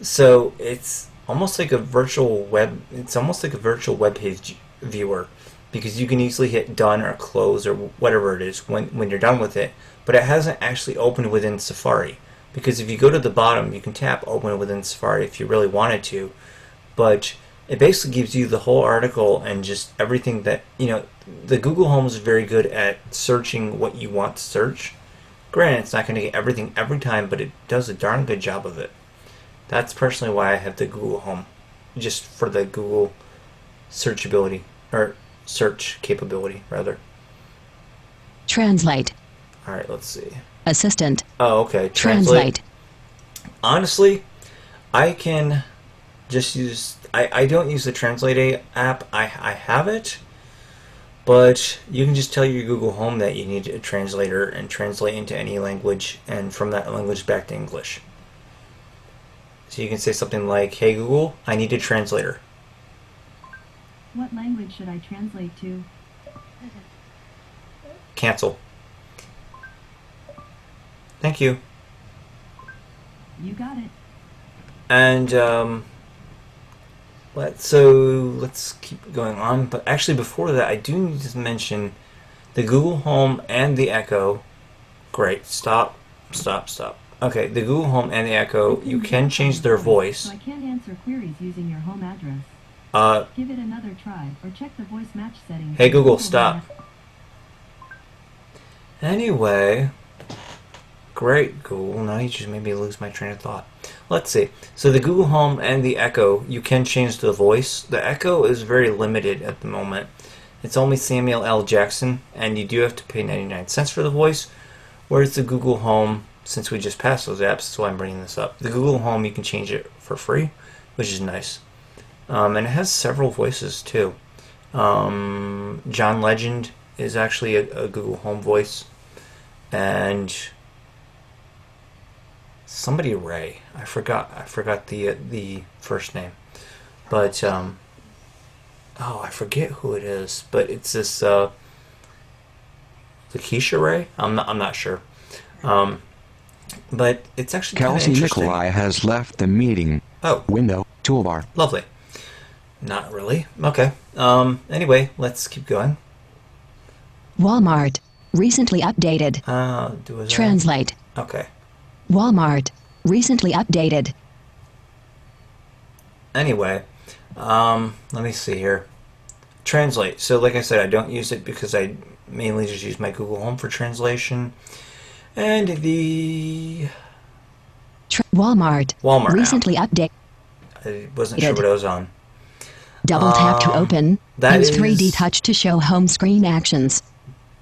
A: So it's almost like a virtual web page viewer, because you can easily hit done or close or whatever it is when you're done with it, but it hasn't actually opened within Safari, because if you go to the bottom you can tap open within Safari if you really wanted to, but it basically gives you the whole article and just everything that, the Google Home is very good at searching what you want to search. Granted, it's not going to get everything every time, but it does a darn good job of it. That's personally why I have the Google Home, just for the Google searchability, or search capability, rather.
D: Translate.
A: Alright, let's see.
D: Assistant.
A: Oh, okay.
D: Translate.
A: Honestly, I can just use... I don't use the Translate app. I have it, but you can just tell your Google Home that you need a translator and translate into any language, and from that language back to English. So you can say something like, "Hey Google, I need a translator."
G: What language should I translate to?
A: Cancel. Thank you.
G: You got it.
A: And let's keep going on. But actually, before that, I do need to mention the Google Home and the Echo. Great. Stop. Okay, the Google Home and the Echo, you can change their voice.
G: So I can't answer queries using your home address. Give it another try, or check the voice match settings.
A: Hey Google, stop. Anyway, great Google. Now you just made me lose my train of thought. Let's see. So the Google Home and the Echo, you can change the voice. The Echo is very limited at the moment. It's only Samuel L. Jackson, and you do have to pay 99 cents for the voice. Whereas the Google Home, since we just passed those apps, that's why I'm bringing this up. The Google Home, you can change it for free, which is nice. And it has several voices too. John Legend is actually a Google Home voice, and somebody Ray. I forgot the first name, but I forget who it is. But it's this Lakeisha Ray. I'm not sure. But it's actually kind of
B: Kelsey
A: interesting.
B: Nikolai has left the meeting.
A: Oh,
B: Window, toolbar.
A: lovely. Not really. Okay. Anyway, let's keep going.
D: Walmart. Recently updated.
A: Do a
D: Translate.
A: Okay.
D: Walmart. Recently updated.
A: Anyway, let me see here. Translate. So, like I said, I don't use it because I mainly just use my Google Home for translation. And the
D: Walmart.
A: Walmart
D: Recently updated.
A: I wasn't sure what I was on.
D: Double tap to open.
A: that
D: Use
A: is-
D: 3D touch to show home screen actions.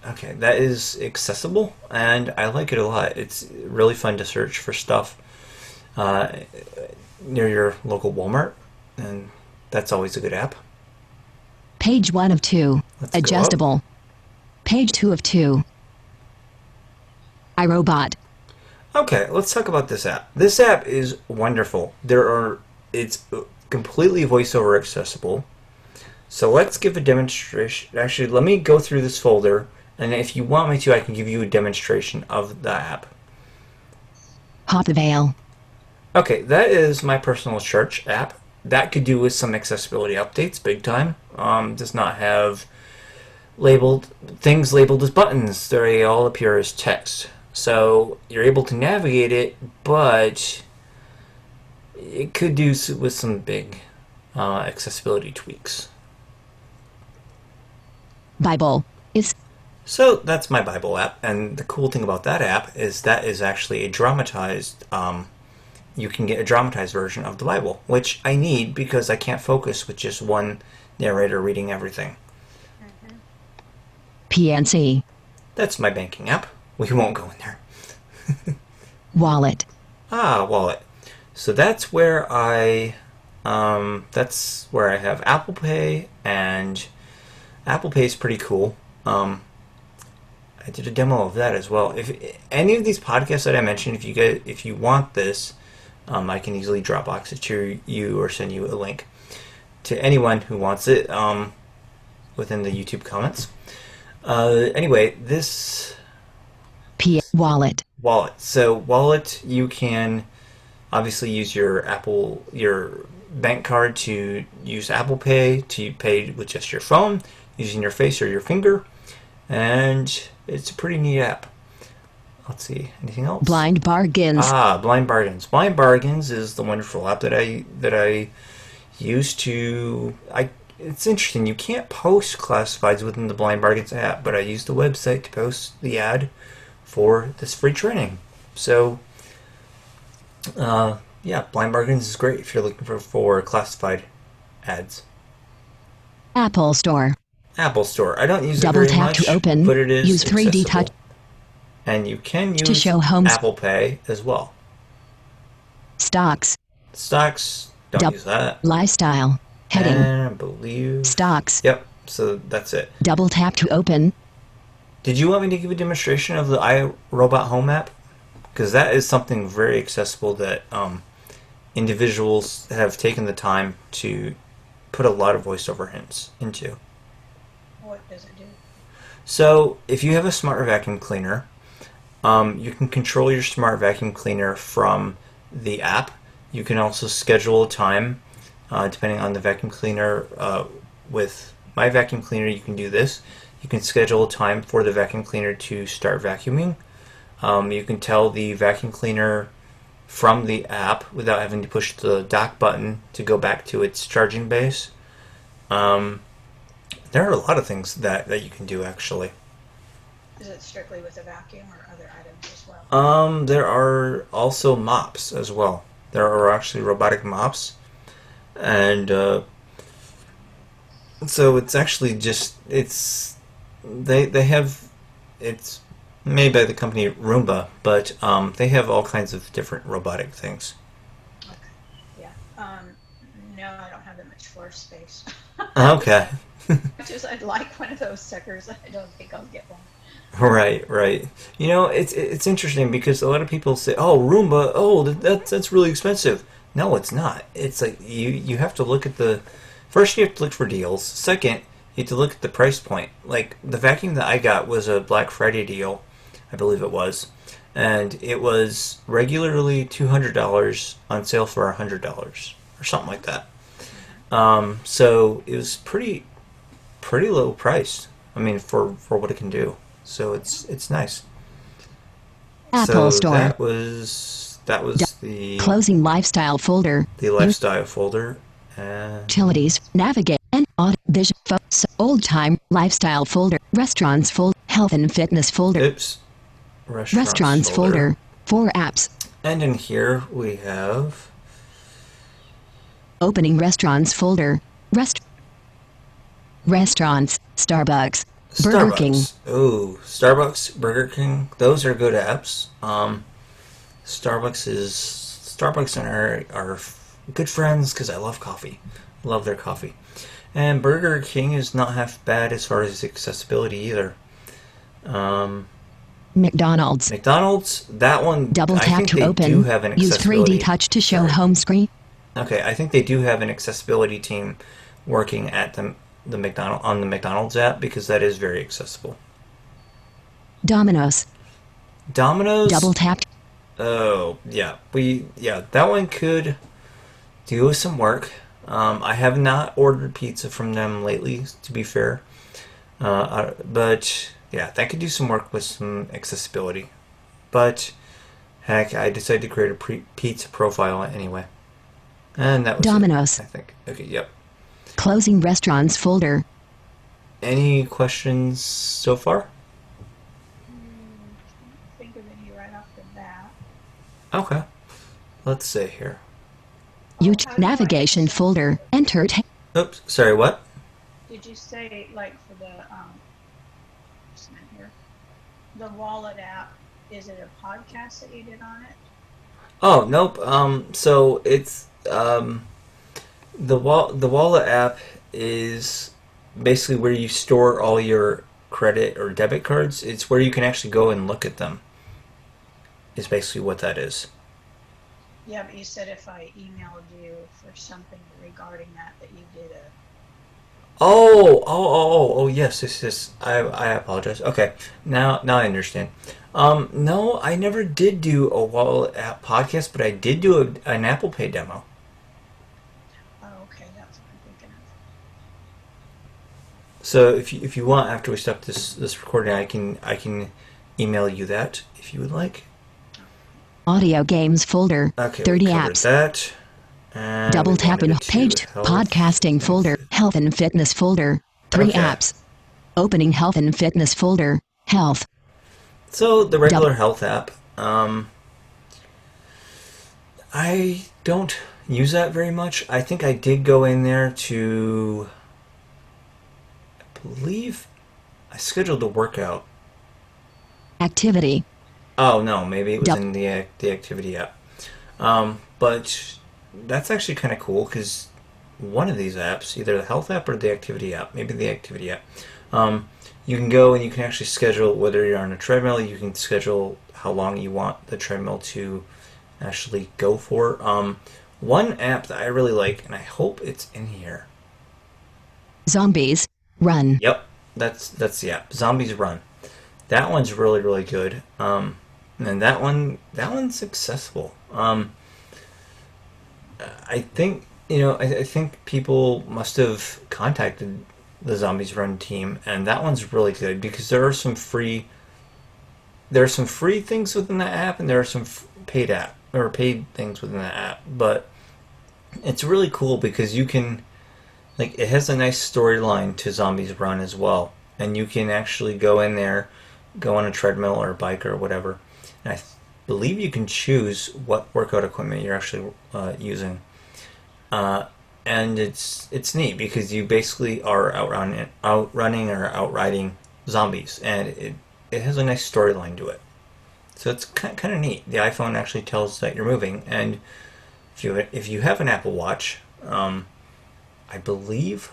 A: Okay, that is accessible, and I like it a lot. It's really fun to search for stuff near your local Walmart, and that's always a good app.
D: Page 1 of 2.
A: Let's go up.
D: Adjustable. Page 2 of 2. iRobot.
A: Okay, let's talk about this app. This app is wonderful. It's completely voiceover accessible. So let's give a demonstration. Actually, let me go through this folder, and if you want me to, I can give you a demonstration of the app.
D: Hopvale.
A: Okay, that is my personal church app. That could do with some accessibility updates, big time. Does not have things labeled as buttons. They all appear as text. So you're able to navigate it, but it could do with some big accessibility tweaks.
D: Bible. Is
A: So that's my Bible app, and the cool thing about that app is that is actually a dramatized. You can get a dramatized version of the Bible, which I need because I can't focus with just one narrator reading everything.
D: PNC.
A: That's my banking app. We won't go in there.
D: Wallet.
A: Wallet. So that's where I have Apple Pay, and Apple Pay is pretty cool. I did a demo of that as well. If any of these podcasts that I mentioned, if you want this, I can easily Dropbox it to you or send you a link to anyone who wants it within the YouTube comments. Anyway, this
D: Wallet.
A: Wallet. So Wallet, you can obviously use your bank card to use Apple Pay to pay with just your phone, using your face or your finger, and it's a pretty neat app. Let's see, anything else?
D: Blind Bargains.
A: Blind Bargains. Blind Bargains is the wonderful app that I use to. It's interesting. You can't post classifieds within the Blind Bargains app, but I use the website to post the ad for this free training. So, Blind Bargains is great if you're looking for classified ads.
D: Apple Store.
A: Apple Store. I don't use it
D: Double
A: very
D: tap
A: much,
D: to open.
A: but it is
D: Use 3D
A: accessible.
D: touch.
A: And you can use
D: To show home
A: Apple Pay as well.
D: Stocks.
A: Stocks, don't use that.
D: Lifestyle. Heading.
A: And I believe...
D: Stocks.
A: Yep, so that's it.
D: Double tap to open.
A: Did you want me to give a demonstration of the iRobot Home app? Because that is something very accessible that individuals have taken the time to put a lot of voiceover hints into.
E: What does it do?
A: So, if you have a smart vacuum cleaner, you can control your smart vacuum cleaner from the app. You can also schedule a time, depending on the vacuum cleaner. With my vacuum cleaner, you can do this. You can schedule a time for the vacuum cleaner to start vacuuming. You can tell the vacuum cleaner from the app without having to push the dock button to go back to its charging base. There are a lot of things that you can do, actually.
E: Is it strictly with a vacuum or other items as well?
A: There are also mops as well. There are actually robotic mops. And so it's actually just, it's made by the company Roomba, but they have all kinds of different robotic things.
E: Okay. Yeah. know I don't have that much floor space.
A: Okay.
E: I'd like one of those suckers. I don't think I'll get one.
A: Right, right. You know, it's interesting because a lot of people say, "Oh, Roomba, oh, that's really expensive." No, it's not. It's like you have to look at first you have to look for deals. Second, you have to look at the price point. Like the vacuum that I got was a Black Friday deal, I believe it was, and it was regularly $200 on sale for $100 or something like that. So it was pretty low priced. I mean, for what it can do. So it's nice.
D: Apple
A: So
D: Store.
A: that was the
D: Closing lifestyle folder.
A: lifestyle folder. And
D: Utilities. Navigate. And audio. Vision. Old time. Lifestyle folder. Restaurants folder. Health and fitness folder.
A: oops,
D: Restaurants folder. 4 apps.
A: And in here we have
D: Opening restaurants folder. Restaurants. Starbucks. Burger King.
A: Starbucks. Oh, Starbucks, Burger King. Those are good apps. Starbucks and I are good friends because I love coffee. Love their coffee. And Burger King is not half bad as far as accessibility either.
D: McDonald's.
A: McDonald's, that one,
D: Double
A: I
D: tap
A: think
D: to
A: they
D: open.
A: do have an
D: Use
A: accessibility.
D: 3D touch to show
A: Sorry.
D: home screen.
A: Okay, I think they do have an accessibility team working at the McDonald's app because that is very accessible.
D: Domino's.
A: Domino's.
D: Double tap.
A: Oh yeah, that one could do with some work. I have not ordered pizza from them lately, to be fair, but yeah, that could do some work with some accessibility. But heck, I decided to create a pizza profile anyway, and that was
D: Domino's.
A: it, I think. Okay, yep.
D: Closing restaurants folder.
A: Any questions so far?
E: Can't think of any right off the bat.
A: Okay, let's see here.
D: Navigation folder. Enter.
A: Oops, sorry, what?
E: Did you say, like, for the, just a minute here, the Wallet app, is it a podcast that you did on it?
A: Oh, nope. So it's the Wallet app is basically where you store all your credit or debit cards. It's where you can actually go and look at them. Is basically what that is.
E: Yeah, but you said if I emailed you for something regarding that you did a...
A: Oh, yes. I apologize. Okay, now I understand. No, I never did do a Wallet app podcast, but I did do an Apple Pay demo.
E: Oh, okay, that's what I'm thinking of.
A: So if you want, after we stop this recording, I can email you that if you would like.
D: Audio games folder.
A: Okay,
D: 30
A: we covered
D: apps.
A: that. And
D: Double
A: we
D: tap
A: wanted
D: and
A: to
D: page.
A: health
D: Podcasting
A: and
D: folder. Health and fitness folder. 3
A: Okay.
D: apps. Opening health and fitness folder. Health.
A: So the regular health app, I don't use that very much. I think I did go in there to, I believe, I scheduled a workout.
D: Activity.
A: Oh no, maybe it was
D: Yep.
A: in the activity app. But that's actually kind of cool because one of these apps, either the health app or the activity app, maybe the activity app, you can go and you can actually schedule whether you're on a treadmill. You can schedule how long you want the treadmill to actually go for. One app that I really like, and I hope it's in here.
D: Zombies. Run.
A: Yep, that's the app. Zombies Run. That one's really, really good. And that one's accessible. I think I think people must have contacted the Zombies Run team, and that one's really good because there are some free things within that app, and there are some paid things within that app. But it's really cool because you can, like, it has a nice storyline to Zombies Run as well, and you can actually go in there, go on a treadmill or a bike or whatever, and I believe you can choose what workout equipment you're actually using. And it's neat because you basically are outrunning or outriding zombies, and it has a nice storyline to it. So it's kind of neat. The iPhone actually tells that you're moving, and if you have an Apple Watch, I believe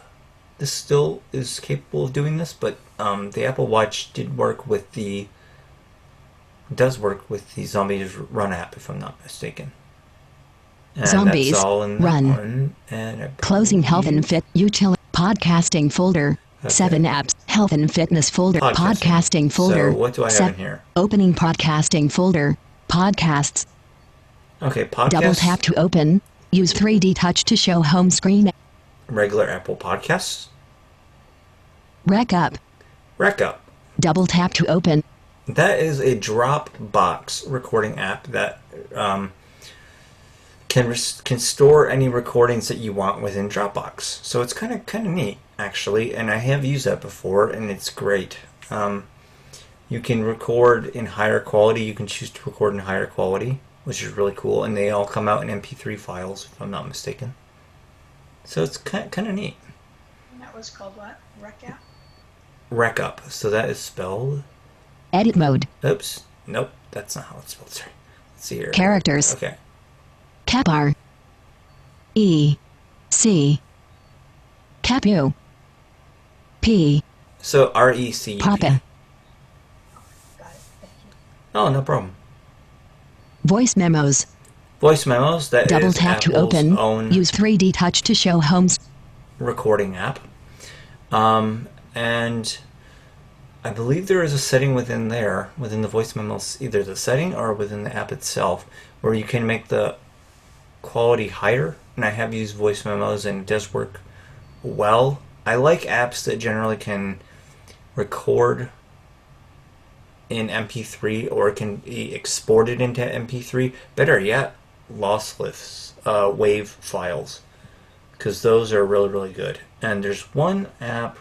A: this still is capable of doing this, but the Apple Watch does work with the Zombies Run app, if I'm not mistaken. And
D: Zombies
A: that's all in that
D: Run.
A: one. And I
D: Closing health and
A: believe-
D: fit utility podcasting folder.
A: Okay.
D: 7 apps. Health and fitness folder. Podcasting folder.
A: So what do I have
D: Sep-
A: in here?
D: Opening podcasting folder. Podcasts.
A: Okay, podcast.
D: Double tap to open. Use 3D touch to show home screen.
A: Regular Apple Podcasts.
D: Rec up.
A: Rec Up.
D: Double tap to open.
A: That is a Dropbox recording app that can store any recordings that you want within Dropbox. So it's kind of neat, actually, and I have used that before, and it's great. You can record in higher quality. You can choose to record in higher quality, which is really cool, and they all come out in MP3 files, if I'm not mistaken. So it's kind of neat.
E: And that was called what? Rec app?
A: Rec Up. So that is spelled.
D: Edit mode.
A: Oops. Nope. That's not how it's spelled. Sorry. Let's see here.
D: Characters.
A: Okay.
D: Capar. E. C. Capu. P.
A: So REC.
D: Papa.
E: Got it. Thank you.
A: Oh, no problem.
D: Voice memos.
A: Voice memos. That
D: Double
A: is
D: tap to
A: Apple's
D: open.
A: own
D: Use 3D touch to show home.
A: recording app. And I believe there is a setting within the voice memos, either the setting or within the app itself, where you can make the quality higher. And I have used voice memos, and it does work well. I like apps that generally can record in MP3 or can be exported into MP3. Better yet, lossless WAV files, because those are really, really good. And there's one app.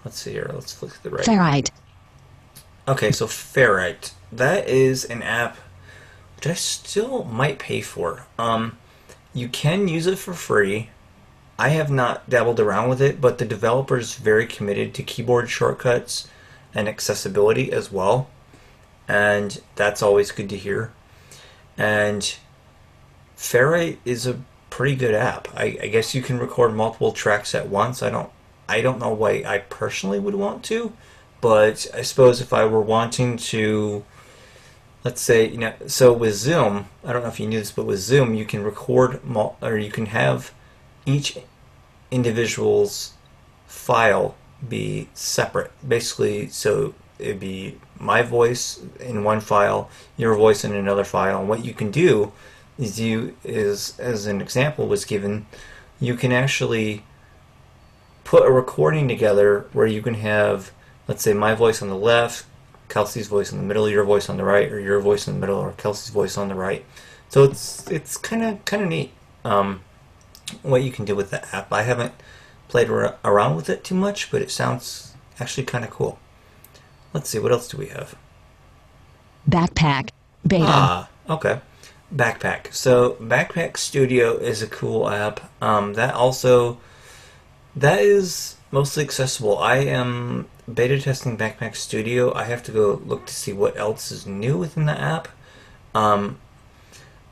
A: Let's see here. Let's look at the right.
D: Ferrite.
A: Okay, so Ferrite. That is an app that I still might pay for. You can use it for free. I have not dabbled around with it, but the developer is very committed to keyboard shortcuts and accessibility as well. And that's always good to hear. And Ferrite is a pretty good app. I guess you can record multiple tracks at once. I don't know why I personally would want to, but I suppose if I were wanting to, let's say, so with Zoom, I don't know if you knew this, but with Zoom, you can record, or you can have each individual's file be separate. Basically, so it'd be my voice in one file, your voice in another file, and what you can do is, as an example was given, you can actually put a recording together where you can have, let's say, my voice on the left, Kelsey's voice in the middle, your voice on the right, or your voice in the middle, or Kelsey's voice on the right. So it's kind of neat what you can do with the app. I haven't played around with it too much, but it sounds actually kind of cool. Let's see, what else do we have?
D: Backpack. Beta.
A: Okay. Backpack. So Backpack Studio is a cool app. That is mostly accessible. I am beta testing Backpack Studio. I have to go look to see what else is new within the app. The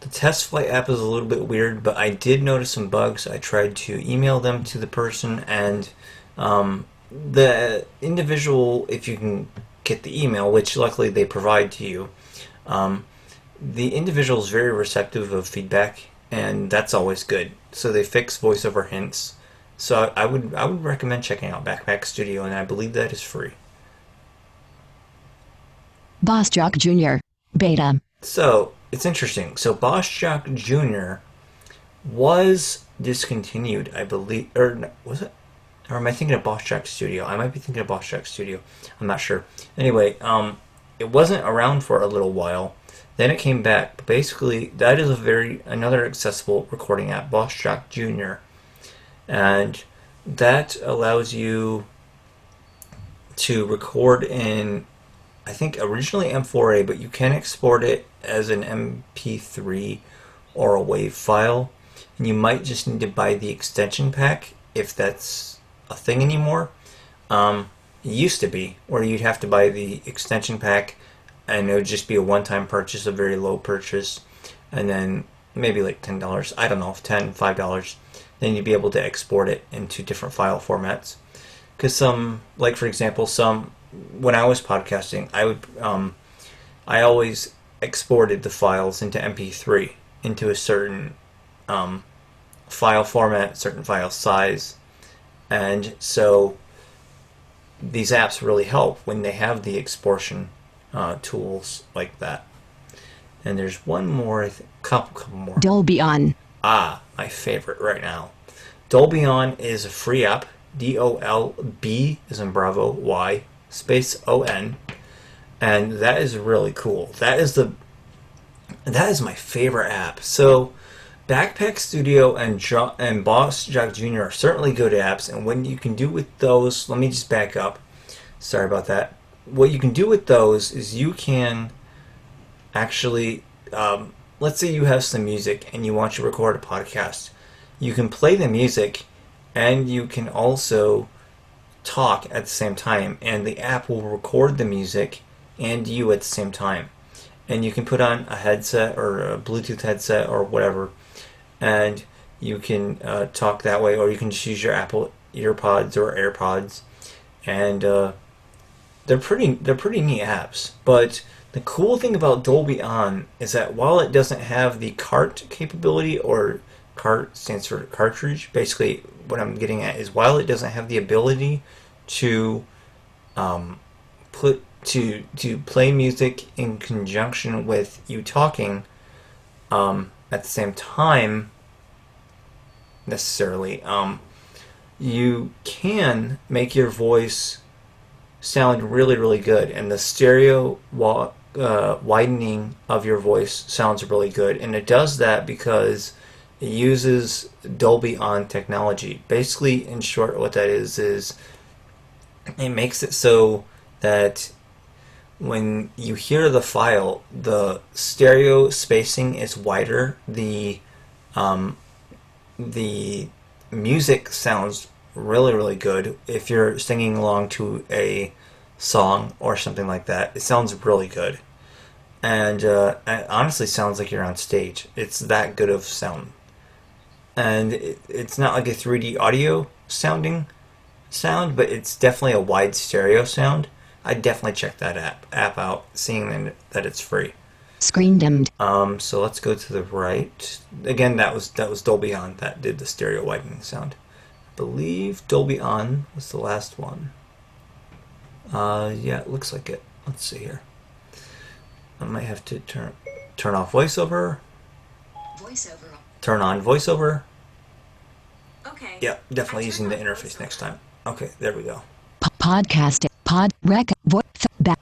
A: test flight app is a little bit weird, but I did notice some bugs. I tried to email them to the person, and the individual, if you can get the email, which luckily they provide to you, the individual is very receptive of feedback, and that's always good. So they fix voiceover hints. So I would recommend checking out Backpack Studio, and I believe that is free.
D: Boss Jock Jr. Beta.
A: So it's interesting. So Boss Jock Jr. was discontinued, I believe, or no, was it? Or am I thinking of Boss Jock Studio? I might be thinking of Boss Jock Studio. I'm not sure. Anyway, it wasn't around for a little while. Then it came back. But basically, that is another accessible recording app, Boss Jock Jr. And that allows you to record in, I think, originally M4A, but you can export it as an MP3 or a WAV file. And you might just need to buy the extension pack if that's a thing anymore. It used to be, where you'd have to buy the extension pack, and it would just be a one-time purchase, a very low purchase, and then maybe like $10. I don't know, $10, $5. Then you'd be able to export it into different file formats. Because some, like for example, when I was podcasting, I always exported the files into MP3 into a certain file format, certain file size, and so these apps really help when they have the exportation tools like that. And there's one more, couple more.
D: Dolby On.
A: My favorite right now. Dolby On is a free app. DOLB is in Bravo, Y, space ON. And that is really cool. That is my favorite app. So Backpack Studio and Boss Jock Jr. are certainly good apps, and what you can do with those, let me just back up. Sorry about that. What you can do with those is you can actually, let's say you have some music and you want to record a podcast. You can play the music and you can also talk at the same time, and the app will record the music and you at the same time. And you can put on a headset or a Bluetooth headset or whatever, and you can talk that way, or you can just use your Apple EarPods or AirPods, and they're pretty neat apps. But the cool thing about Dolby On is that while it doesn't have the CART capability, or CART stands for cartridge, basically what I'm getting at is while it doesn't have the ability to play music in conjunction with you talking at the same time necessarily, you can make your voice sound really, really good, and the stereo widening of your voice sounds really good, and it does that because it uses Dolby On technology. Basically, in short, what that is it makes it so that when you hear the file, the stereo spacing is wider. The music sounds really, really good. If you're singing along to a song or something like that, it sounds really good. And it honestly sounds like you're on stage. It's that good of sound. And it's not like a 3D audio sound, but it's definitely a wide stereo sound. I'd definitely check that app out, seeing that it's free.
D: Screen dimmed.
A: So let's go to the right. Again, that was Dolby On that did the stereo widening sound. I believe Dolby On was the last one. Yeah, it looks like it. Let's see here. I might have to turn off voiceover.
C: Voiceover.
A: Turn on voiceover.
C: Okay.
A: Yeah, definitely
C: I
A: using the
C: turned on
A: interface
C: voiceover.
A: next time. Okay, there we go.
D: Podcast. Pod. Rec.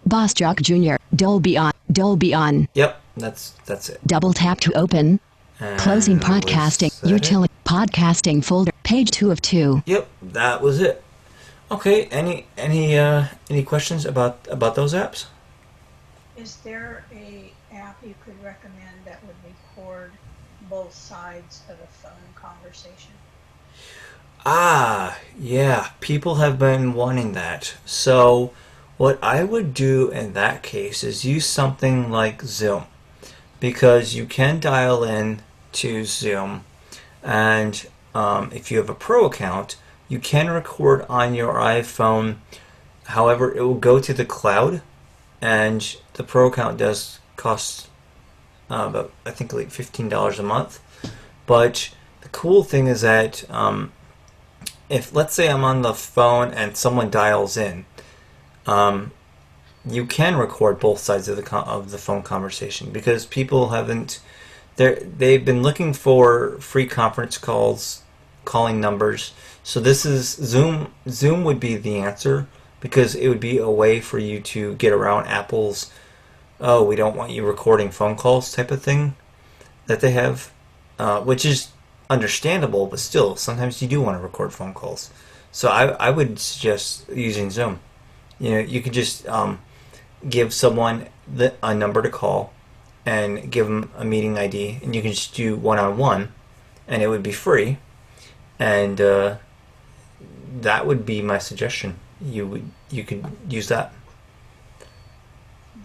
D: Boss Jock Jr. Dolby On. Dolby On.
A: Yep, that's it.
D: Double tap to open.
A: And
D: Closing
A: was
D: podcasting.
A: that
D: Utility. Podcasting folder. Page 2 of 2.
A: it? Yep, that was it. Okay, any questions about those apps?
E: Is there a app you could recommend that would record both sides of a phone conversation?
A: Yeah, people have been wanting that. So what I would do in that case is use something like Zoom, because you can dial in to Zoom, and if you have a pro account, you can record on your iPhone. However, it will go to the cloud, and the pro account does cost about, I think, like $15 a month. But the cool thing is that if, let's say, I'm on the phone and someone dials in, you can record both sides of the phone conversation, because people they've been looking for free conference calling numbers. So this is Zoom. Zoom would be the answer, because it would be a way for you to get around Apple's we don't want you recording phone calls type of thing that they have, which is understandable, but still, sometimes you do want to record phone calls. So I would suggest using Zoom. You could just give someone a number to call and give them a meeting ID, and you can just do one-on-one, and it would be free. And that would be my suggestion. You could use that.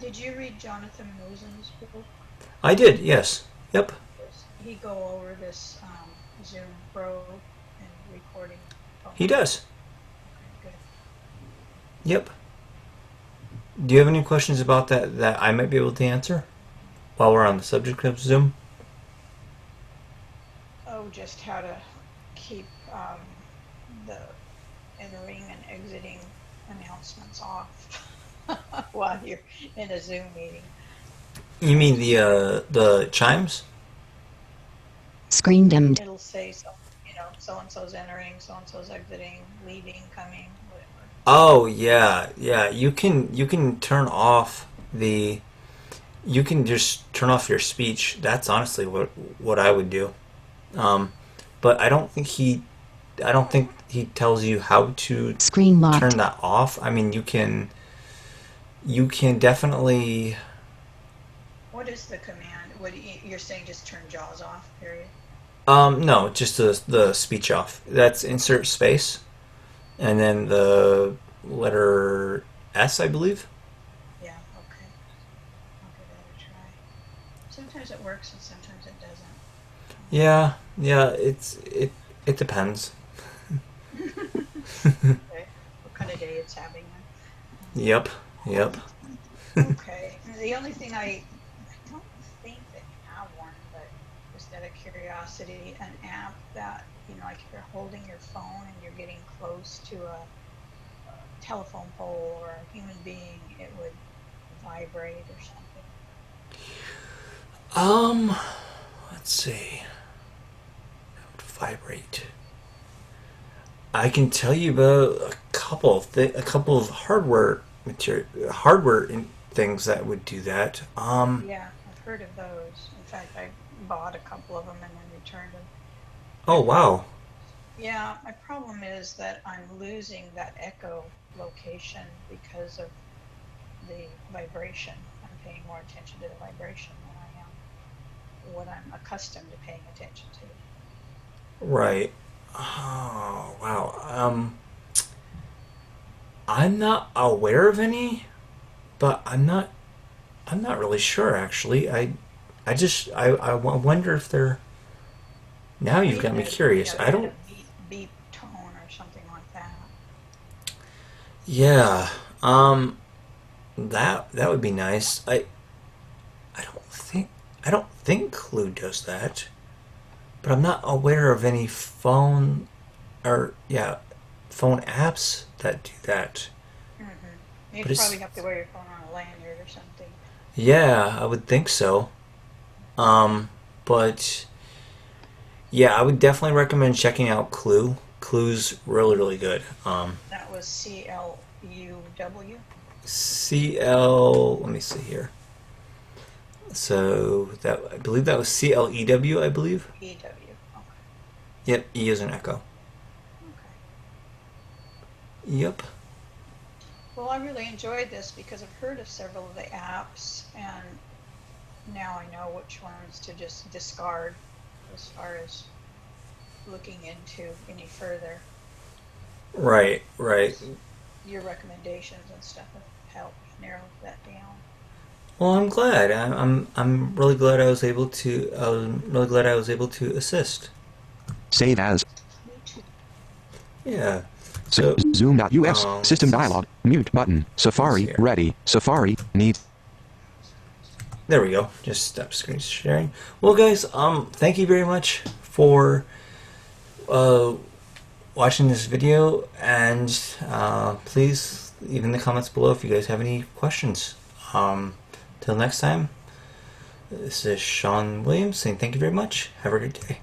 E: Did you read Jonathan Mosen's book?
A: I did, yes. Yep.
E: he go over this Zoom Pro and recording?
A: He does.
E: Okay, good.
A: Yep. Do you have any questions about that I might be able to answer while we're on the subject of Zoom?
E: Oh, just how to keep the entering and exiting announcements off while you're in a Zoom meeting.
A: You mean the chimes?
D: Screen dimmed.
E: It'll say, so and so's entering, so and so's exiting, leaving, coming, whatever.
A: Oh yeah. You can turn off you can just turn off your speech. That's honestly what I would do. But I don't think he tells you how to
D: Screen locked.
A: turn that off. I mean, you can definitely.
E: What is the command? You're saying just turn JAWS off, period?
A: No, just the speech off. That's insert space, and then the letter S, I believe.
E: Yeah, okay. I'll give that a try. Sometimes it works and sometimes it doesn't.
A: Yeah. It depends.
E: Okay. What kind of day it's having then?
A: Yep.
E: Okay. The only thing I don't think that you have one, but just out of curiosity, an app that, like if you're holding your phone and you're getting close to a telephone pole or a human being, it would vibrate or something.
A: Let's see. That would vibrate. I can tell you about a couple of hardware things that would do that.
E: Yeah, I've heard of those. In fact, I bought a couple of them and then returned them.
A: Oh wow.
E: Yeah, my problem is that I'm losing that echo location because of the vibration. I'm paying more attention to the vibration than I am what I'm accustomed to paying attention to.
A: Right. Oh wow. I'm not aware of any, but I'm not really sure actually. I wonder if they're. Now you've got me curious. I don't.
E: Beep tone or something like that.
A: Yeah. That would be nice. I don't think Clue does that, but I'm not aware of any phone apps that do that.
E: Mm-hmm. You'd probably have to wear your phone on a lanyard or something.
A: Yeah, I would think so. But yeah, I would definitely recommend checking out Clue. Clue's really, really good.
E: That was CLUW?
A: Let me see here. So I believe that was CLEW, I believe.
E: EW, okay.
A: Yep, E is an echo.
E: Okay.
A: Yep.
E: Well, I really enjoyed this because I've heard of several of the apps, and now I know which ones to just discard as far as looking into any further.
A: Right.
E: Your recommendations and stuff have helped narrow that down.
A: Well, I'm glad. I'm really glad I was able to. Assist.
B: Save as.
E: Me too.
A: Yeah. So
B: Zoom.us system dialog mute button Safari
A: here.
B: ready Safari need.
A: There we go. Just stop screen sharing. Well, guys, thank you very much for watching this video, and please leave in the comments below if you guys have any questions. Till next time, this is Sean Williams saying thank you very much. Have a great day.